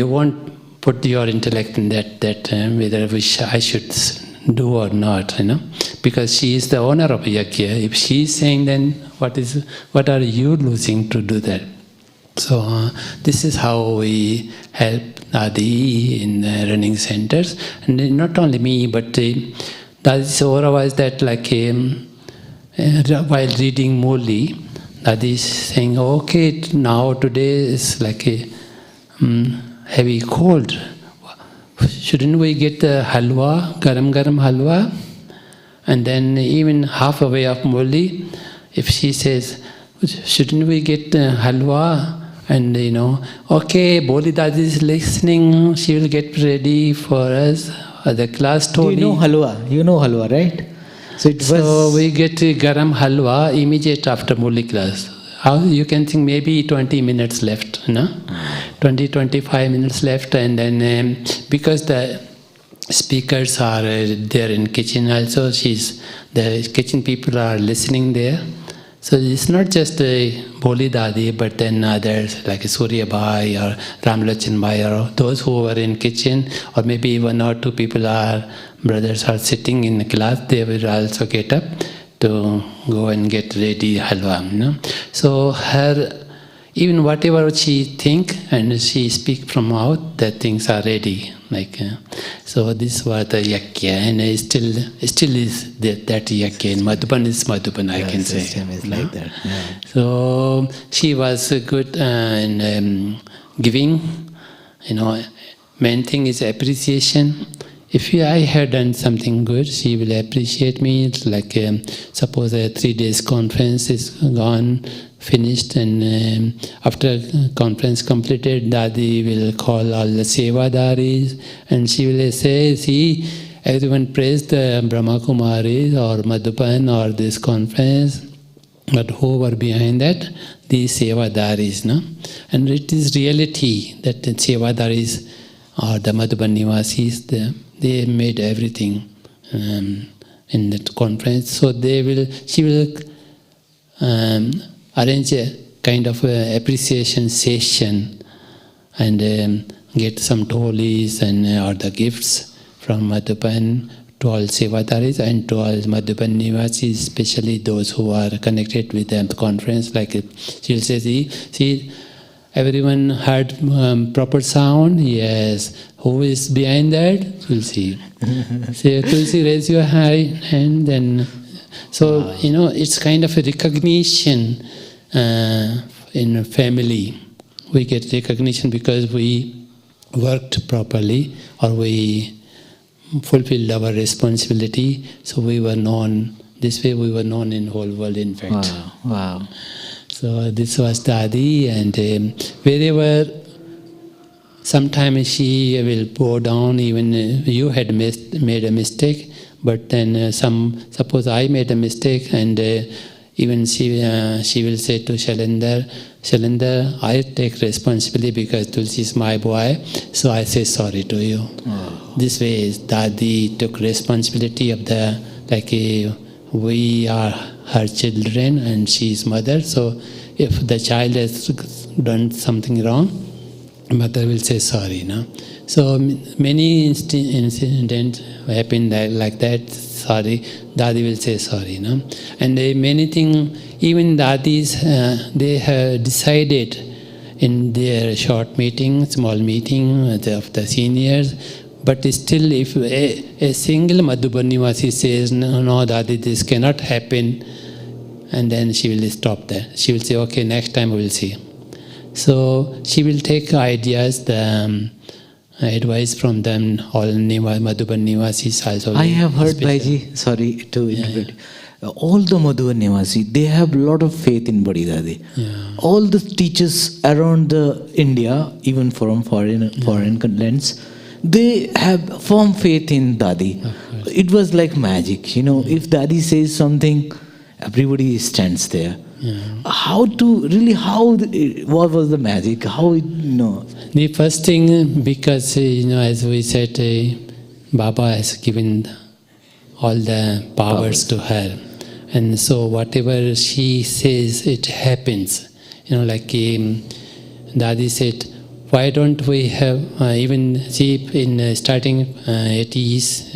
won't put your intellect in that whether I should do or not, because she is the owner of Yagya. If she is saying, then what are you losing to do that? So this is how we help Dadi in running centers. And not only me, but Dadi's aura was that while reading Murli, Dadi is saying, "Okay, now today is like a heavy cold. Shouldn't we get halwa, garam halwa?" And then even half away of Murli, if she says, "Shouldn't we get halwa?" And okay, Boli Dadi is listening, she will get ready for us. The class told You know halwa, right? So it So was. we get garam halwa immediate after Murli class. How you can think maybe 20 minutes left, no? 20-25 minutes left, and then because the speakers are there in kitchen also, the kitchen people are listening there. So it's not just Boli Dadi, but then others like Surya Bhai or Ramlachan Bhai or those who were in kitchen, or maybe one or two people brothers are sitting in the class, they will also get up to go and get ready halwa. So even whatever she think and she speak from out, the things are ready. So this was the yakya, and it still is that yakya. In Madhuban is Madhuban, I can say. System is like that. Yeah. So she was good in giving. Main thing is appreciation. If I had done something good, she will appreciate me. It's like suppose a 3 days conference is gone, finished, and after conference completed, Dadi will call all the Sevadaris, and she will say, see, everyone praised the Brahma Kumaris or Madhuban or this conference, but who were behind that? These Sevadaris, no? And it is reality that the Sevadaris or the Madhuban Nivasis, they made everything in that conference. So she will arrange a kind of appreciation session and get some tolis and or the gifts from Madhuban to all Sevadaris and to all Madhuban Nivasis, especially those who are connected with the conference. Like she'll say, see, everyone heard proper sound? Yes. Who is behind that? Tulsi. Say, Tulsi, raise your hand. Then, so, it's kind of a recognition in family. We get recognition because we worked properly or we fulfilled our responsibility. So we were known. This way we were known in whole world, in fact. Wow. So this was Dadi, and wherever sometimes she will bow down, even you had made a mistake, but then suppose I made a mistake, and even she will say to Shailendra, I take responsibility because Tulsi is my boy, so I say sorry to you. This way Dadi took responsibility of we are her children and she is mother, so if the child has done something wrong, mother will say sorry. So many incidents happen like that, sorry, Dadi will say sorry. And many things, even Dadis, they have decided in their short meeting, small meeting of the seniors, but still if a single Madhuban Nivasi says, no, Dadi, this cannot happen, and then she will stop there. She will say, okay, next time we will see. So she will take ideas, the advice from them, all Madhuban Nivasis also. I have heard, Bhaiji, sorry to interrupt. All the Madhuban Nivasi, they have a lot of faith in Badi Dadi. Yeah. All the teachers around India, even from foreign lands, they have firm faith in Dadi. It was like magic, if Dadi says something, everybody stands there. What was the magic? The first thing, because, as we said, Baba has given all the powers to her. And so whatever she says, it happens. Like Dadi said, why don't we have, even see in starting 80s,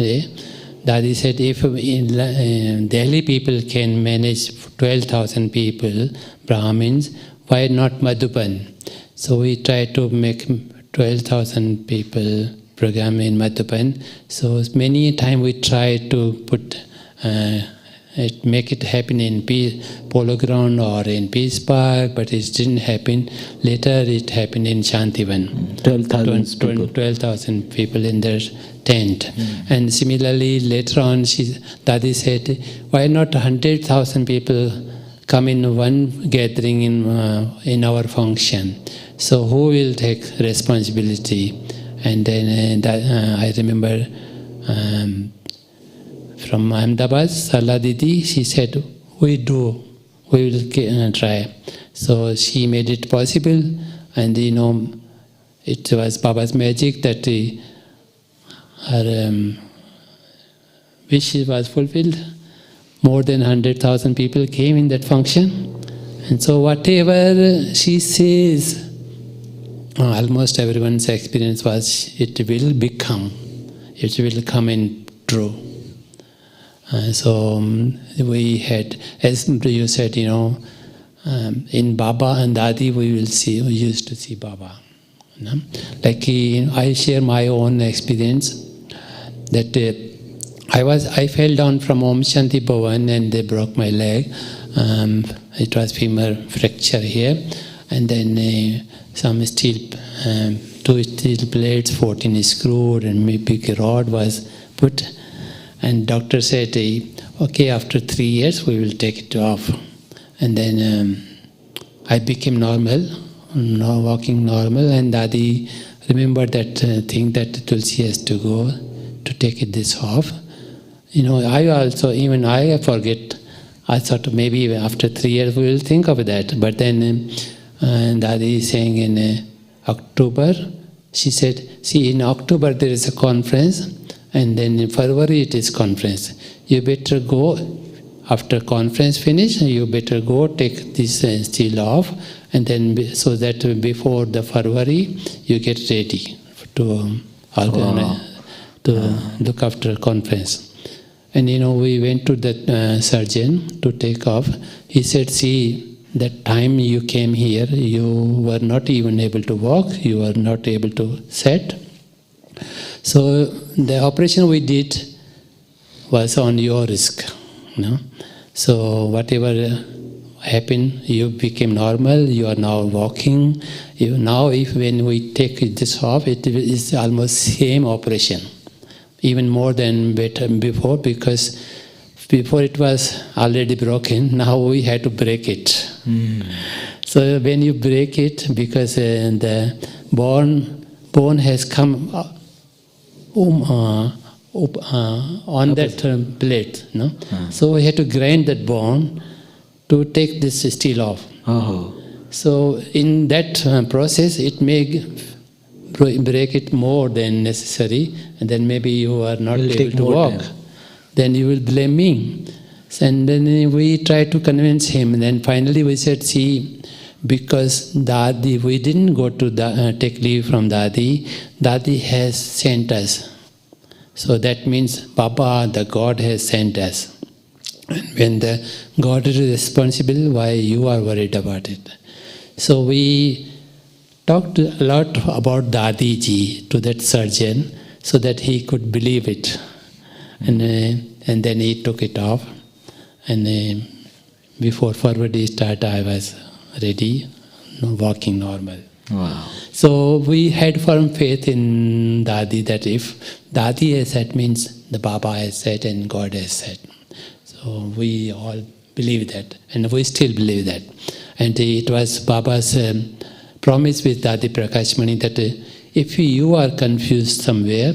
Dadi said, if in Delhi people can manage 12,000 people, Brahmins, why not Madhuban? So we tried to make 12,000 people program in Madhuban. So many times we tried to make it happen in Polo Ground or in Peace Park, but it didn't happen. Later it happened in Shantivan. 12,000 people in their tent. And similarly, later on, Dadi said, why not 100,000 people come in one gathering in our function? So who will take responsibility? And then I remember from Ahmedabad, Sarla Didi, she said, we will try. So she made it possible, and it was Baba's magic that her wish was fulfilled. More than 100,000 people came in that function. And so whatever she says, almost everyone's experience was, it will come in true. So we had, as you said, in Baba and Dadi we used to see Baba. Like I share my own experience that I fell down from Om Shanti Bhavan and they broke my leg. It was femur fracture here, and then some steel, 2 steel plates, 14 screwed, and maybe a rod was put. And doctor said, okay, after 3 years we will take it off. And then I became normal, now walking normal, and Dadi remembered that thing that Tulsi has to go to take this off. I forget. I thought maybe after 3 years we will think of that. But then Dadi is saying in October, she said, see, in October there is a conference, and then in February it is conference. You better go, after conference finish, you better go take this steel off, and then so that before the February you get ready to organize, to look after conference. And we went to the surgeon to take off. He said, see, that time you came here, you were not even able to walk, you were not able to sit. So the operation we did was on your risk. So whatever happened, you became normal, you are now walking. Now when we take this off, it is almost same operation. Even more than before, because before it was already broken, now we had to break it. So when you break it, because the bone has come on that plate, so we had to grind that bone to take this steel off. So in that process, it may break it more than necessary, and then maybe you are not able to walk. Then you will blame me. And then we tried to convince him. And then finally we said, see, because Dadi, we didn't go to take leave from Dadi. Dadi has sent us. So that means Baba, the God, has sent us. And when the God is responsible, why you are worried about it? So we talked a lot about Dadi ji to that surgeon so that he could believe it. And then he took it off. And before February start, I was ready, walking normal. Wow. So we had firm faith in Dadi that if Dadi has said, means the Baba has said and God has said. So we all believe that, and we still believe that. And it was Baba's promise with Dadi Prakashmani that if you are confused somewhere,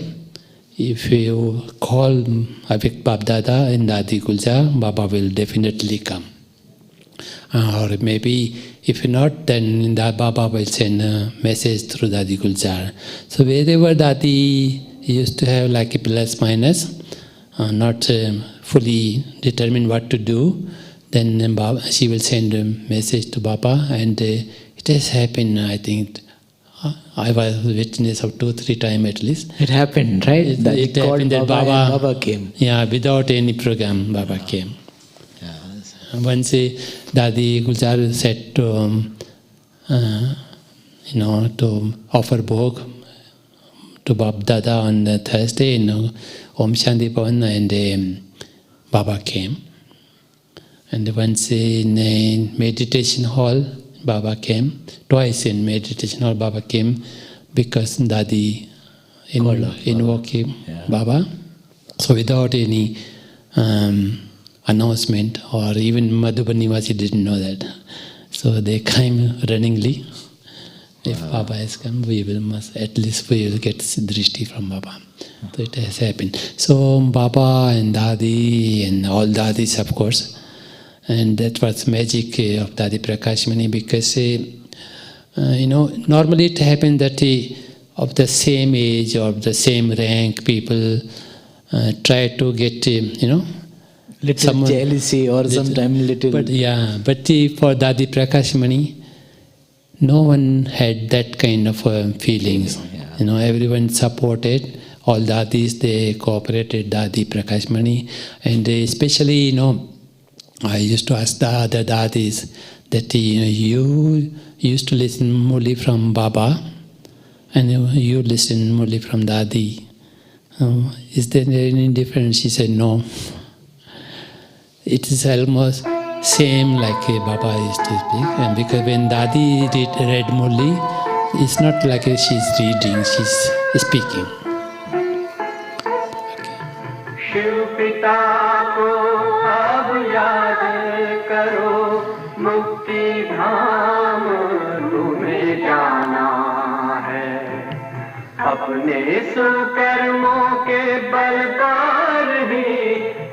if you call Avik Bab Dada and Dadi Guljar, Baba will definitely come. Or maybe if not, then Baba will send a message through Dadi Guljar. So wherever Dadi used to have like a plus minus, not fully determined what to do, then she will send a message to Baba, and it has happened, I think. I was witness of 2-3 times at least. It happened, right? It happened that Baba came. Yeah, without any program, Baba came. Once Dadi Guljar said to, to offer bhog to Bab Dada on the Thursday in Om Shanti Bhavan, and Baba came. And once in a meditation hall, Baba came. Twice in meditation hall, Baba came because Dadi invoked him, Baba. So without any announcement, or even Madhubani Nivasi didn't know that. So they came runningly If Baba has come, we must at least we will get drishti from Baba. So it has happened. So Baba and Dadi and all Dadis, of course, and that was magic of Dadi Prakashmani, because normally it happened that of the same age or of the same rank people try to get Little jealousy or sometimes little. But for Dadi Prakashmani, no one had that kind of feelings. Yeah. Everyone supported. All Dadis, they cooperated, Dadi Prakashmani. And especially, I used to ask the other Dadis that, you used to listen murli from Baba and you listen murli from Dadi. Is there any difference? She said, no. It is almost same like Baba used to speak. And because when Dadi read murli, it's not like she's reading, she's speaking. Shiv पिता को अब याद करो, मुक्ति धाम तुम्हें जाना है। अपने सुकर्मों के बल पर ही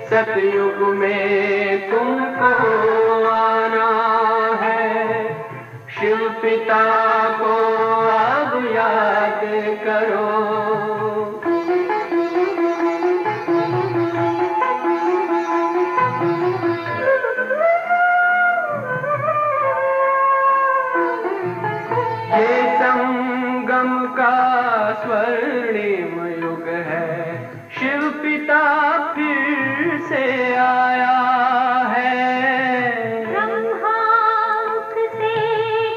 सतयुग में तुमको आना है। शिव पिता को अब याद करो। ये संगम का स्वर्णिम युग है, शिव पिता फिर से आया है। ब्रह्मांक से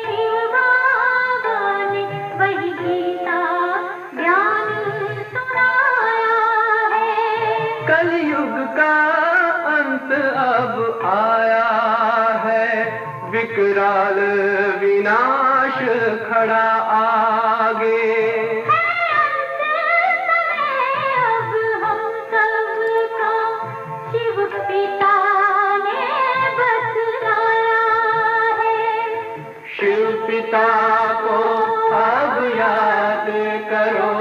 शिव बाबा ने वही गीता ज्ञान सुनाया है। कलयुग का अंत अब आया है, विकराल विनाश खड़ा आगे। अब हम सबका शिव पिता ने बतलाया है। शिव पिता को अब याद करो।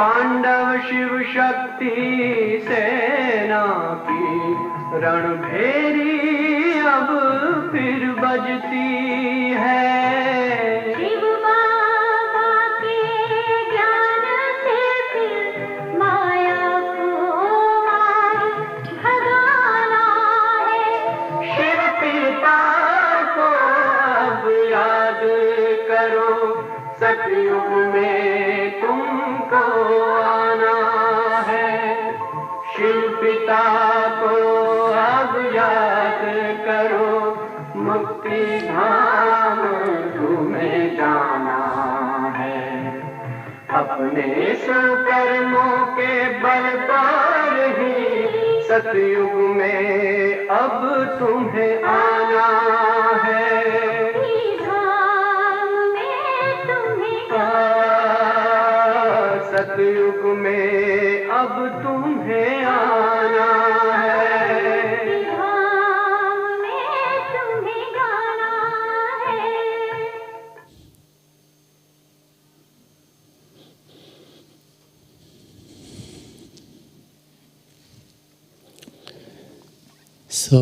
पांडव शिव शक्ति सेना की रणभेरी अब फिर बजती है। शिव बाबा के ज्ञान से फिर माया को मार भगाना है। शिव पिता को अब याद करो, सतयुग में तुमको आना है। शिव पिता को अब याद करो, मुक्ति धाम तुम्हें जाना है। अपने सुकर्मों के बल पर ही सतयुग में अब तुम्हें आना है। सतयुग में अब तुम्हें आना है। धाम में तुम्हें गाना है। So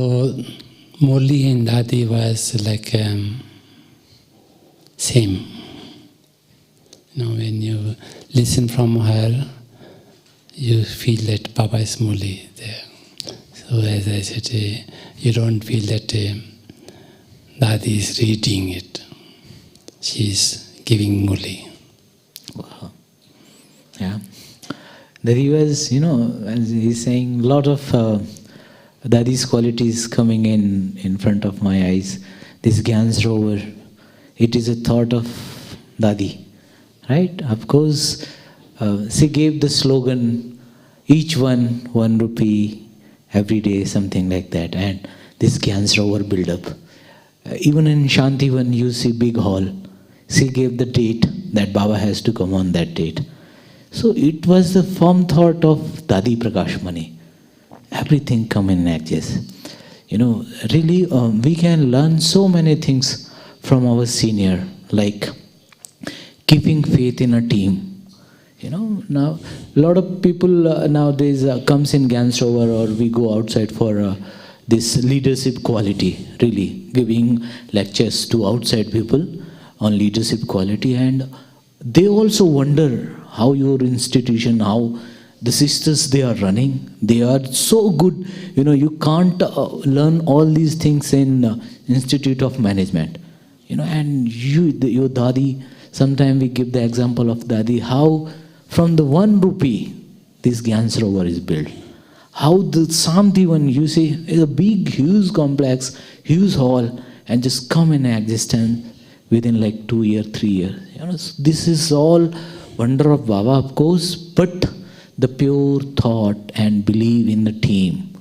Murli and Dadi was like same. When you listen from her, you feel that Baba is Murli there. So as I said, you don't feel that Dadi is reading it. She is giving Murli. Wow. Yeah. Dadi was, as he's saying, a lot of Dadi's qualities coming in front of my eyes. This Gyan Sarovar, it is a thought of Dadi. Right? Of course, she gave the slogan, each one 1 rupee every day, something like that. And this Gyan Sarovar build up. Even in Shantivan, you see big hall. She gave the date that Baba has to come on that date. So it was the firm thought of Dadi Prakashmani. Everything come in edges. Really, we can learn so many things from our senior, like keeping faith in a team. Now a lot of people nowadays comes in Gyan Sarovar, or we go outside for this leadership quality, really giving lectures to outside people on leadership quality, and they also wonder how your institution, how the sisters they are running, they are so good. You can't learn all these things in Institute of Management. And your Dadi, sometimes we give the example of Dadi, how from the 1 rupee this Gyan Sarovar is built. How the Samdivan, you see, is a big, huge complex, huge hall, and just come in existence within like 2 years, 3 years. So this is all wonder of Baba, of course, but the pure thought and belief in the team.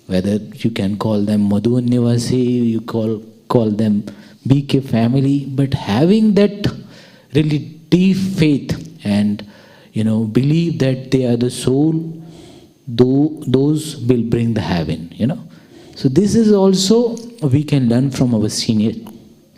Whether you can call them Madhuvan Nivasi, you call them BK family, but having that really deep faith and believe that they are the soul, those will bring the heaven. So this is also we can learn from our senior,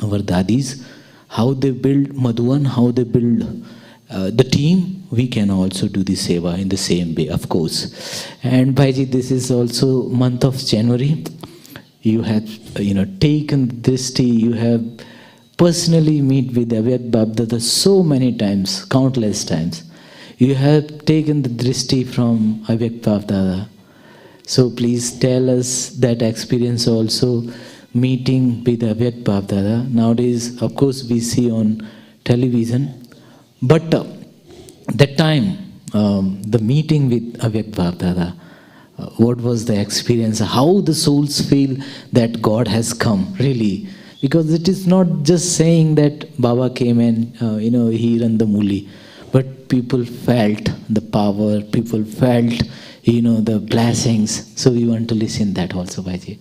our dadis, how they build Madhuvan, how they build the team. We can also do the seva in the same way, of course. And Bhaiji, this is also month of January. You have taken this tea. You have personally meet with Avyak Babdada so many times, countless times. You have taken the drishti from Avyak Babdada. So please tell us that experience also, meeting with Avyak Babdada. Nowadays, of course, we see on television. But that time, the meeting with Avyak Babdada, what was the experience? How the souls feel that God has come, really? Because it is not just saying that Baba came and, he ran the muli. But people felt the power, people felt, the blessings. So we want to listen that also, Bhaiji.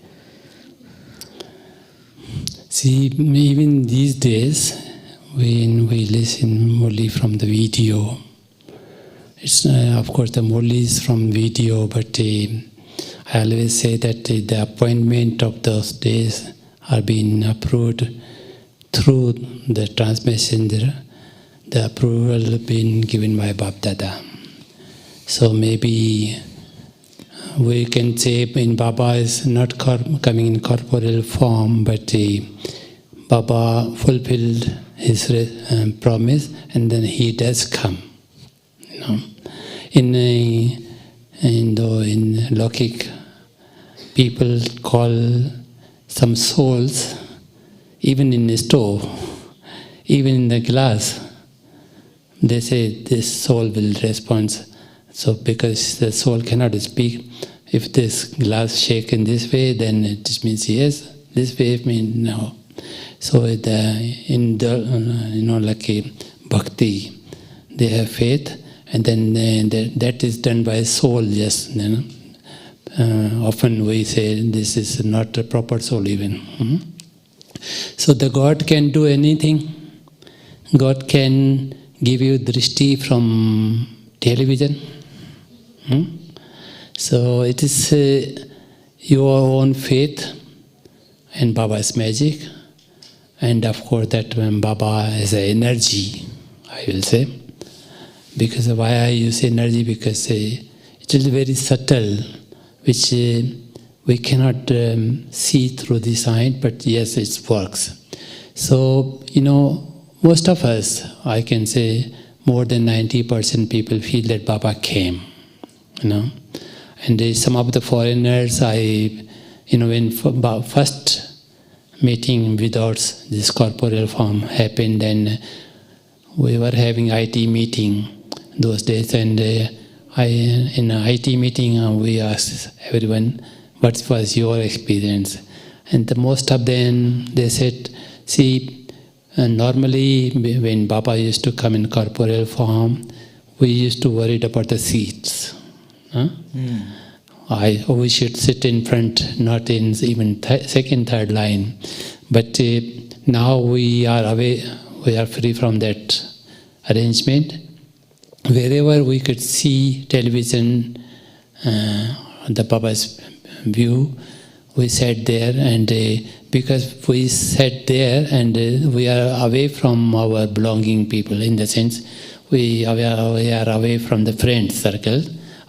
See, even these days, when we listen murli from the video, it's of course the murli is from video, but I always say that the appointment of those days are being approved through the transmessenger, the approval being given by Babdada. So maybe we can say in Baba is not coming in corporeal form, but Baba fulfilled his promise, and then he does come. In Lokik, people call some souls, even in the stove, even in the glass, they say this soul will respond. So because the soul cannot speak, if this glass shake in this way, then it means yes, this way means no. So like a bhakti, they have faith, and then that is done by soul. Yes, often we say this is not a proper soul even. So the God can do anything. God can give you drishti from television. So it is your own faith and Baba's magic. And of course that Baba has an energy, I will say. Because why I use energy? Because it is very subtle, which we cannot see through the sign, but yes, it works. So, most of us, I can say more than 90% people feel that Baba came, And some of the foreigners, when first meeting without this corporeal form happened, and we were having IT meeting those days, and in an IT meeting we asked everyone, what was your experience? And the most of them, they said, see, normally when Baba used to come in corporeal form, we used to worry about the seats. We should sit in front, not in even second, third line. But now we are away, we are free from that. arrangement. Wherever we could see television, the Baba's view, we sat there, and because we sat there and we are away from our belonging people, in the sense we are away from the friend circle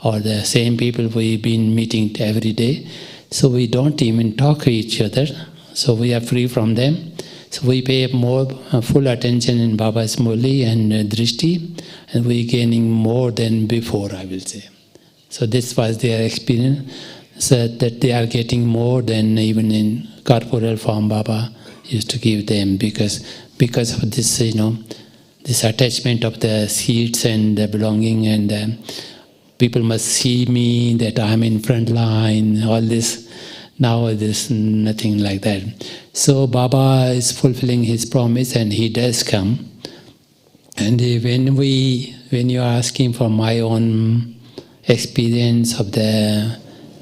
or the same people we've been meeting every day. So we don't even talk to each other. So we are free from them. So we pay more full attention in Baba's Murli and Drishti, and we gaining more than before, I will say. So this was their experience, so that they are getting more than even in corporal form Baba used to give them, because of this, this attachment of the seats and the belonging, and people must see me that I am in front line, all this. Now there's nothing like that. So Baba is fulfilling his promise, and he does come. And when you are asking for my own experience of the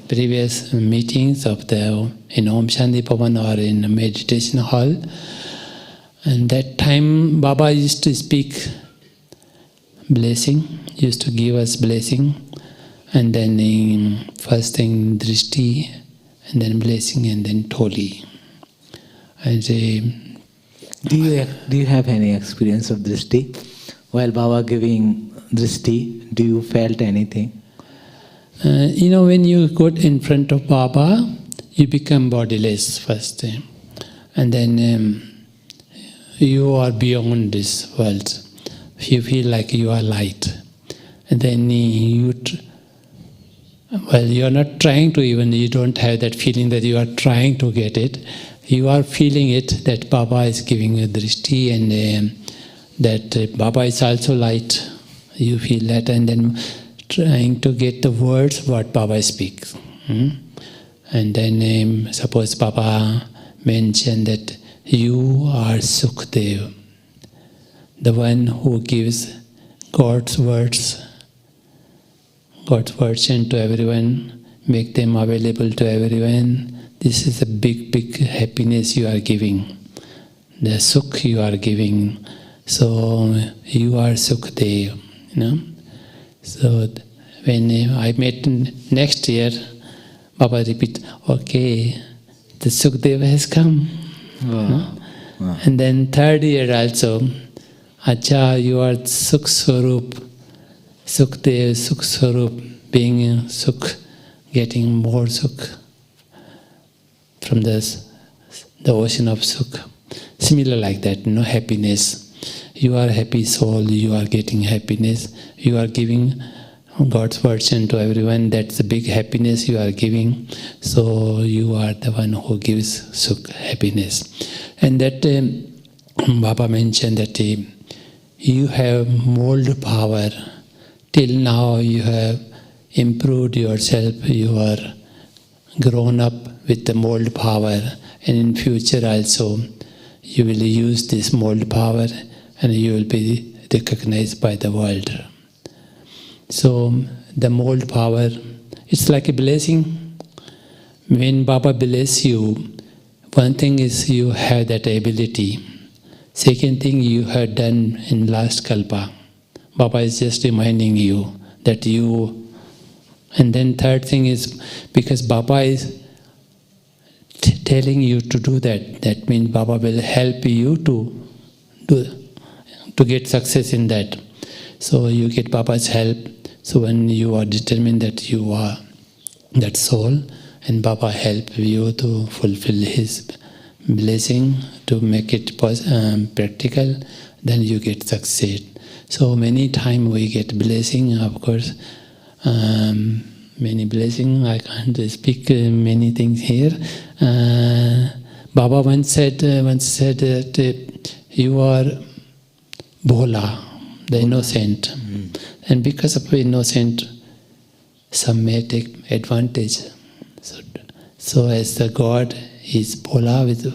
previous meetings of in Om Shanti Bhavan or in a meditation hall, and that time Baba used to speak blessing, used to give us blessing, and then first thing Drishti, and then blessing, and then Tholi. And do you have any experience of Drishti? While Baba giving Drishti, do you felt anything? When you go in front of Baba, you become bodiless first, and then you are beyond this world. You feel like you are light, and then you are not trying to even. You don't have that feeling that you are trying to get it. You are feeling it that Baba is giving you drishti, and that Baba is also light. You feel that, and then trying to get the words what Baba speaks. And then suppose Baba mentioned that you are Sukhdev, the one who gives God's words into everyone, make them available to everyone. This is a big, big happiness you are giving, the Sukh you are giving. So you are Sukhdev, So when I met next year, Baba repeat, okay, the Sukhdev has come. Wow. Wow. And then third year also, Acha, you are Sukh Swarup, Sukhdev, Sukh Swarup, being Sukh, getting more Sukh from the ocean of Sukh. Similar like that, happiness. You are happy soul, you are getting happiness, you are giving God's words into everyone. That's a big happiness you are giving. So you are the one who gives Sukh, happiness. And that Baba mentioned that you have mold power. Till now you have improved yourself, you are grown up with the mold power, and in future also you will use this mold power and you will be recognized by the world. So the mold power, it's like a blessing. When Baba bless you, one thing is you have that ability. Second thing you have done in last kalpa. Baba is just reminding you that you, and then third thing is because Baba is telling you to do that. That means Baba will help you to get success in that. So you get Baba's help. So when you are determined that you are that soul, and Baba help you to fulfill his blessing, to make it practical, then you get success. So many times we get blessing, of course, many blessing. I can't speak many things here. Baba once said that you are Bhola, the innocent. And because of innocent, some may take advantage. So as the God is Bhola with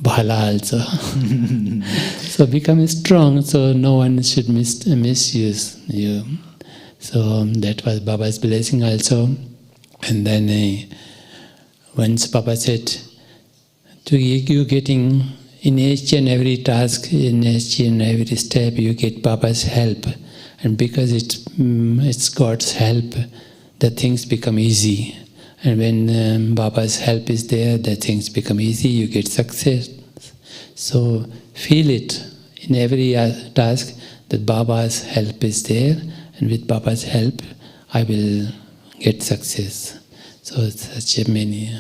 Bhala also. So become strong, so no one should misuse you. So that was Baba's blessing also. And then once Baba said, to you getting in each and every task, in each and every step, you get Baba's help. And because it's God's help, the things become easy. And when Baba's help is there, the things become easy, you get success. So feel it in every task that Baba's help is there, and with Baba's help, I will get success. So it's such a many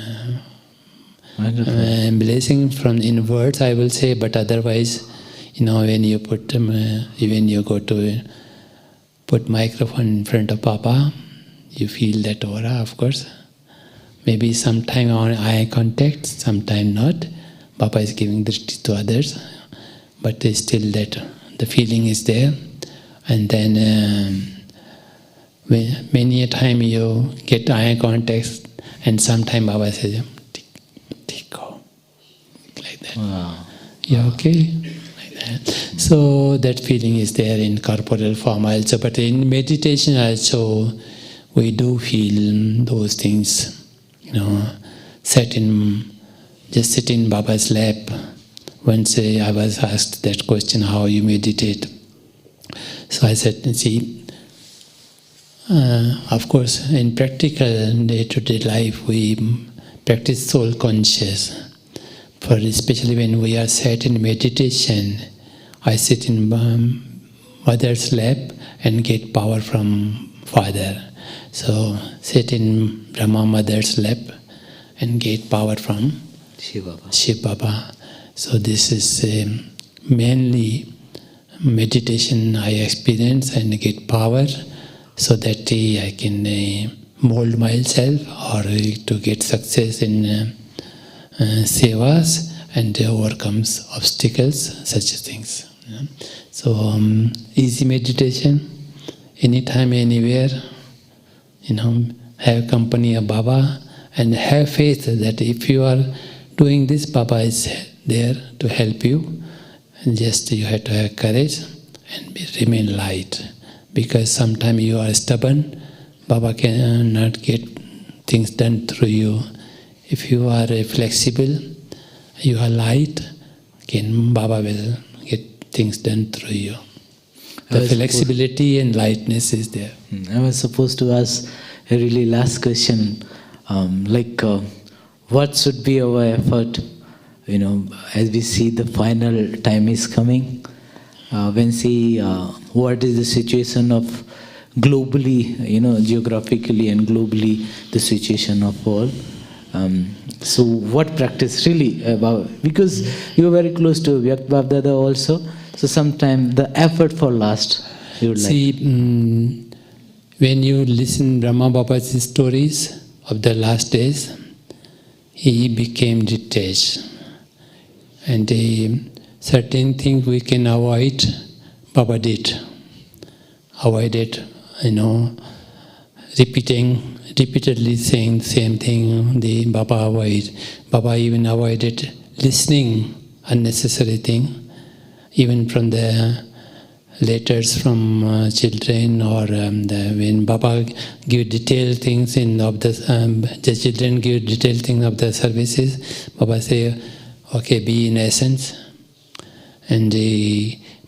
blessing from in words I will say, but otherwise, when you put when you go to put microphone in front of Baba, you feel that aura, of course. Maybe sometime on eye contact, sometime not. Baba is giving drishti to others, but still that the feeling is there. And then many a time you get eye contact, and sometime Baba says, "Go," like that. Wow. You okay? Like that. So that feeling is there in corporeal form also, but in meditation also we do feel those things. Just sit in Baba's lap. Once I was asked that question, how you meditate. So I said, see, of course, in practical day-to-day life, we practice soul conscious. For especially when we are sat in meditation, I sit in mother's lap and get power from Father. So sit in Brahma mother's lap and get power from Shiv Baba. So this is mainly meditation I experience and get power, so that I can mold myself or to get success in sevas and overcomes obstacles, such things. So easy meditation, anytime, anywhere. Have company of Baba and have faith that if you are doing this, Baba is there to help you. And just you have to have courage and remain light. Because sometimes you are stubborn, Baba cannot get things done through you. If you are flexible, you are light, again Baba will get things done through you. The flexibility and lightness is there. I was supposed to ask a really last question, what should be our effort, as we see the final time is coming, when see what is the situation of globally, geographically and globally, the situation of all. So what practice really about, because you are very close to Vyakt Bapdada also, so sometime the effort for last, you would see, when you listen Brahma Baba's stories of the last days, he became detached. And certain things we can avoid, Baba did. Avoided, repeatedly saying the same thing, the Baba avoided. Baba even avoided listening unnecessary thing, even from the letters from children, or when Baba give detailed things of the children give detailed things of the services, Baba say, okay, be in essence. And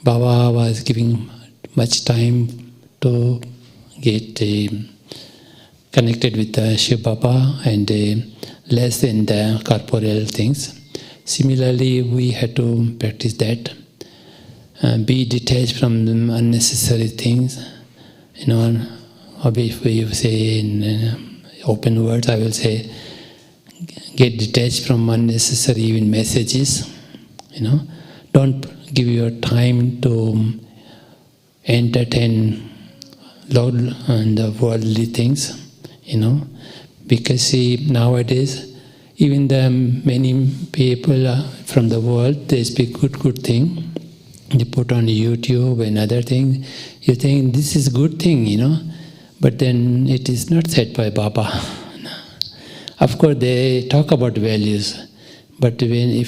Baba was giving much time to get connected with Shiv Baba and less in the corporeal things. Similarly, we had to practice that. Be detached from the unnecessary things. Or if we say in open words, I will say, get detached from unnecessary even messages. Don't give your time to entertain the worldly things. Because see, nowadays, even the many people from the world, they speak good thing. They put on YouTube and other things. You think this is good thing, but then it is not said by Baba. Of course, they talk about values, but do you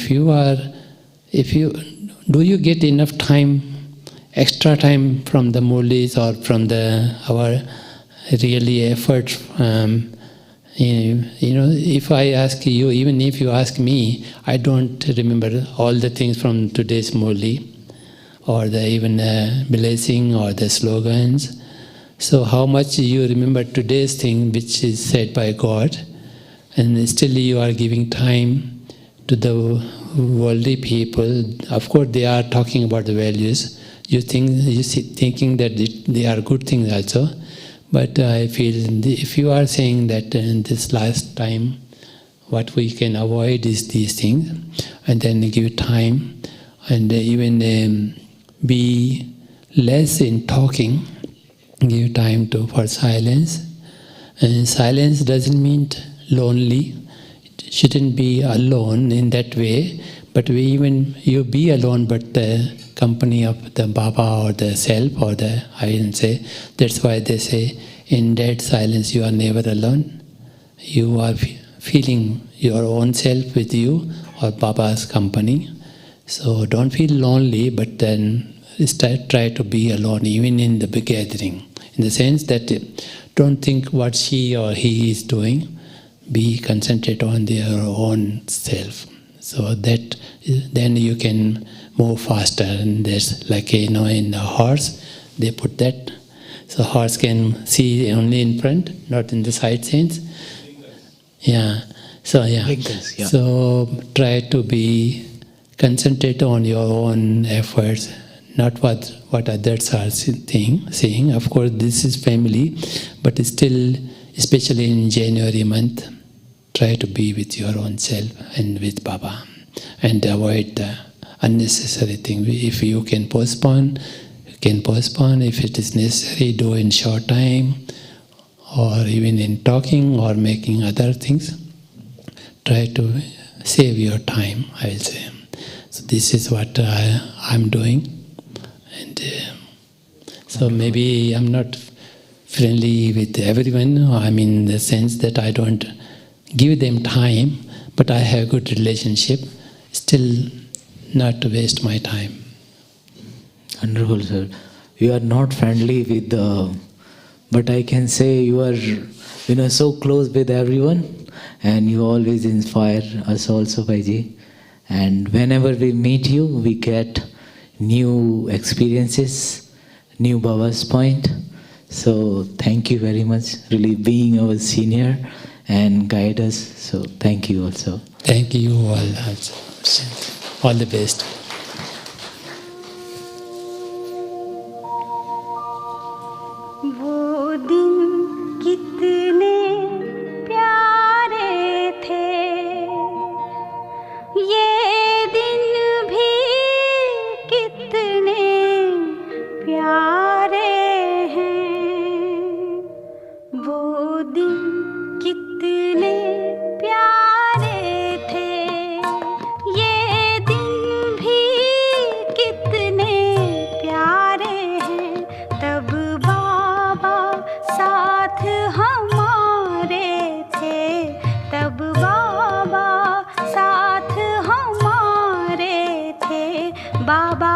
get enough time, extra time from the Murlis or from our really effort If I ask you, even if you ask me, I don't remember all the things from today's Murli, or even the blessing or the slogans. So how much you remember today's thing which is said by God, and still you are giving time to the worldly people. Of course they are talking about the values. Thinking that they are good things also. But I feel if you are saying that in this last time, what we can avoid is these things, and then give time, and even be less in talking, give time for silence. And silence doesn't mean lonely. It shouldn't be alone in that way. But you be alone, but the company of the Baba or the self or I didn't say. That's why they say, in that silence you are never alone. You are feeling your own self with you or Baba's company. So don't feel lonely, but then try to be alone even in the big gathering. In the sense that don't think what she or he is doing. Be concentrate on their own self. So that then you can move faster. And there's in the horse, they put that. So horse can see only in front, not in the side scenes. Yeah. So Blinkers, yeah. So try to be concentrate on your own efforts, not what others are seeing. Of course, this is family, but still, especially in January month, try to be with your own self and with Baba, and avoid the unnecessary thing. If you can postpone, you can postpone. If it is necessary, do in short time, or even in talking or making other things. Try to save your time, I will say. So this is what I'm doing. And so maybe I'm not friendly with everyone. I mean, in the sense that I don't give them time, but I have good relationship. Still, not to waste my time. Wonderful, sir. You are not friendly with but I can say you are, so close with everyone, and you always inspire us also, Bhaiji. And whenever we meet you, we get new experiences, new Baba's point. So thank you very much, really being our senior and guide us. So thank you also. Thank you all. All the best. वो दिन कितने प्यारे थे, ये दिन भी कितने प्यारे हैं। वो दिन कितने प्यारे थे, ये दिन भी कितने प्यारे हैं। तब बाबा साथ हमारे थे, तब बाबा साथ हमारे थे। बाबा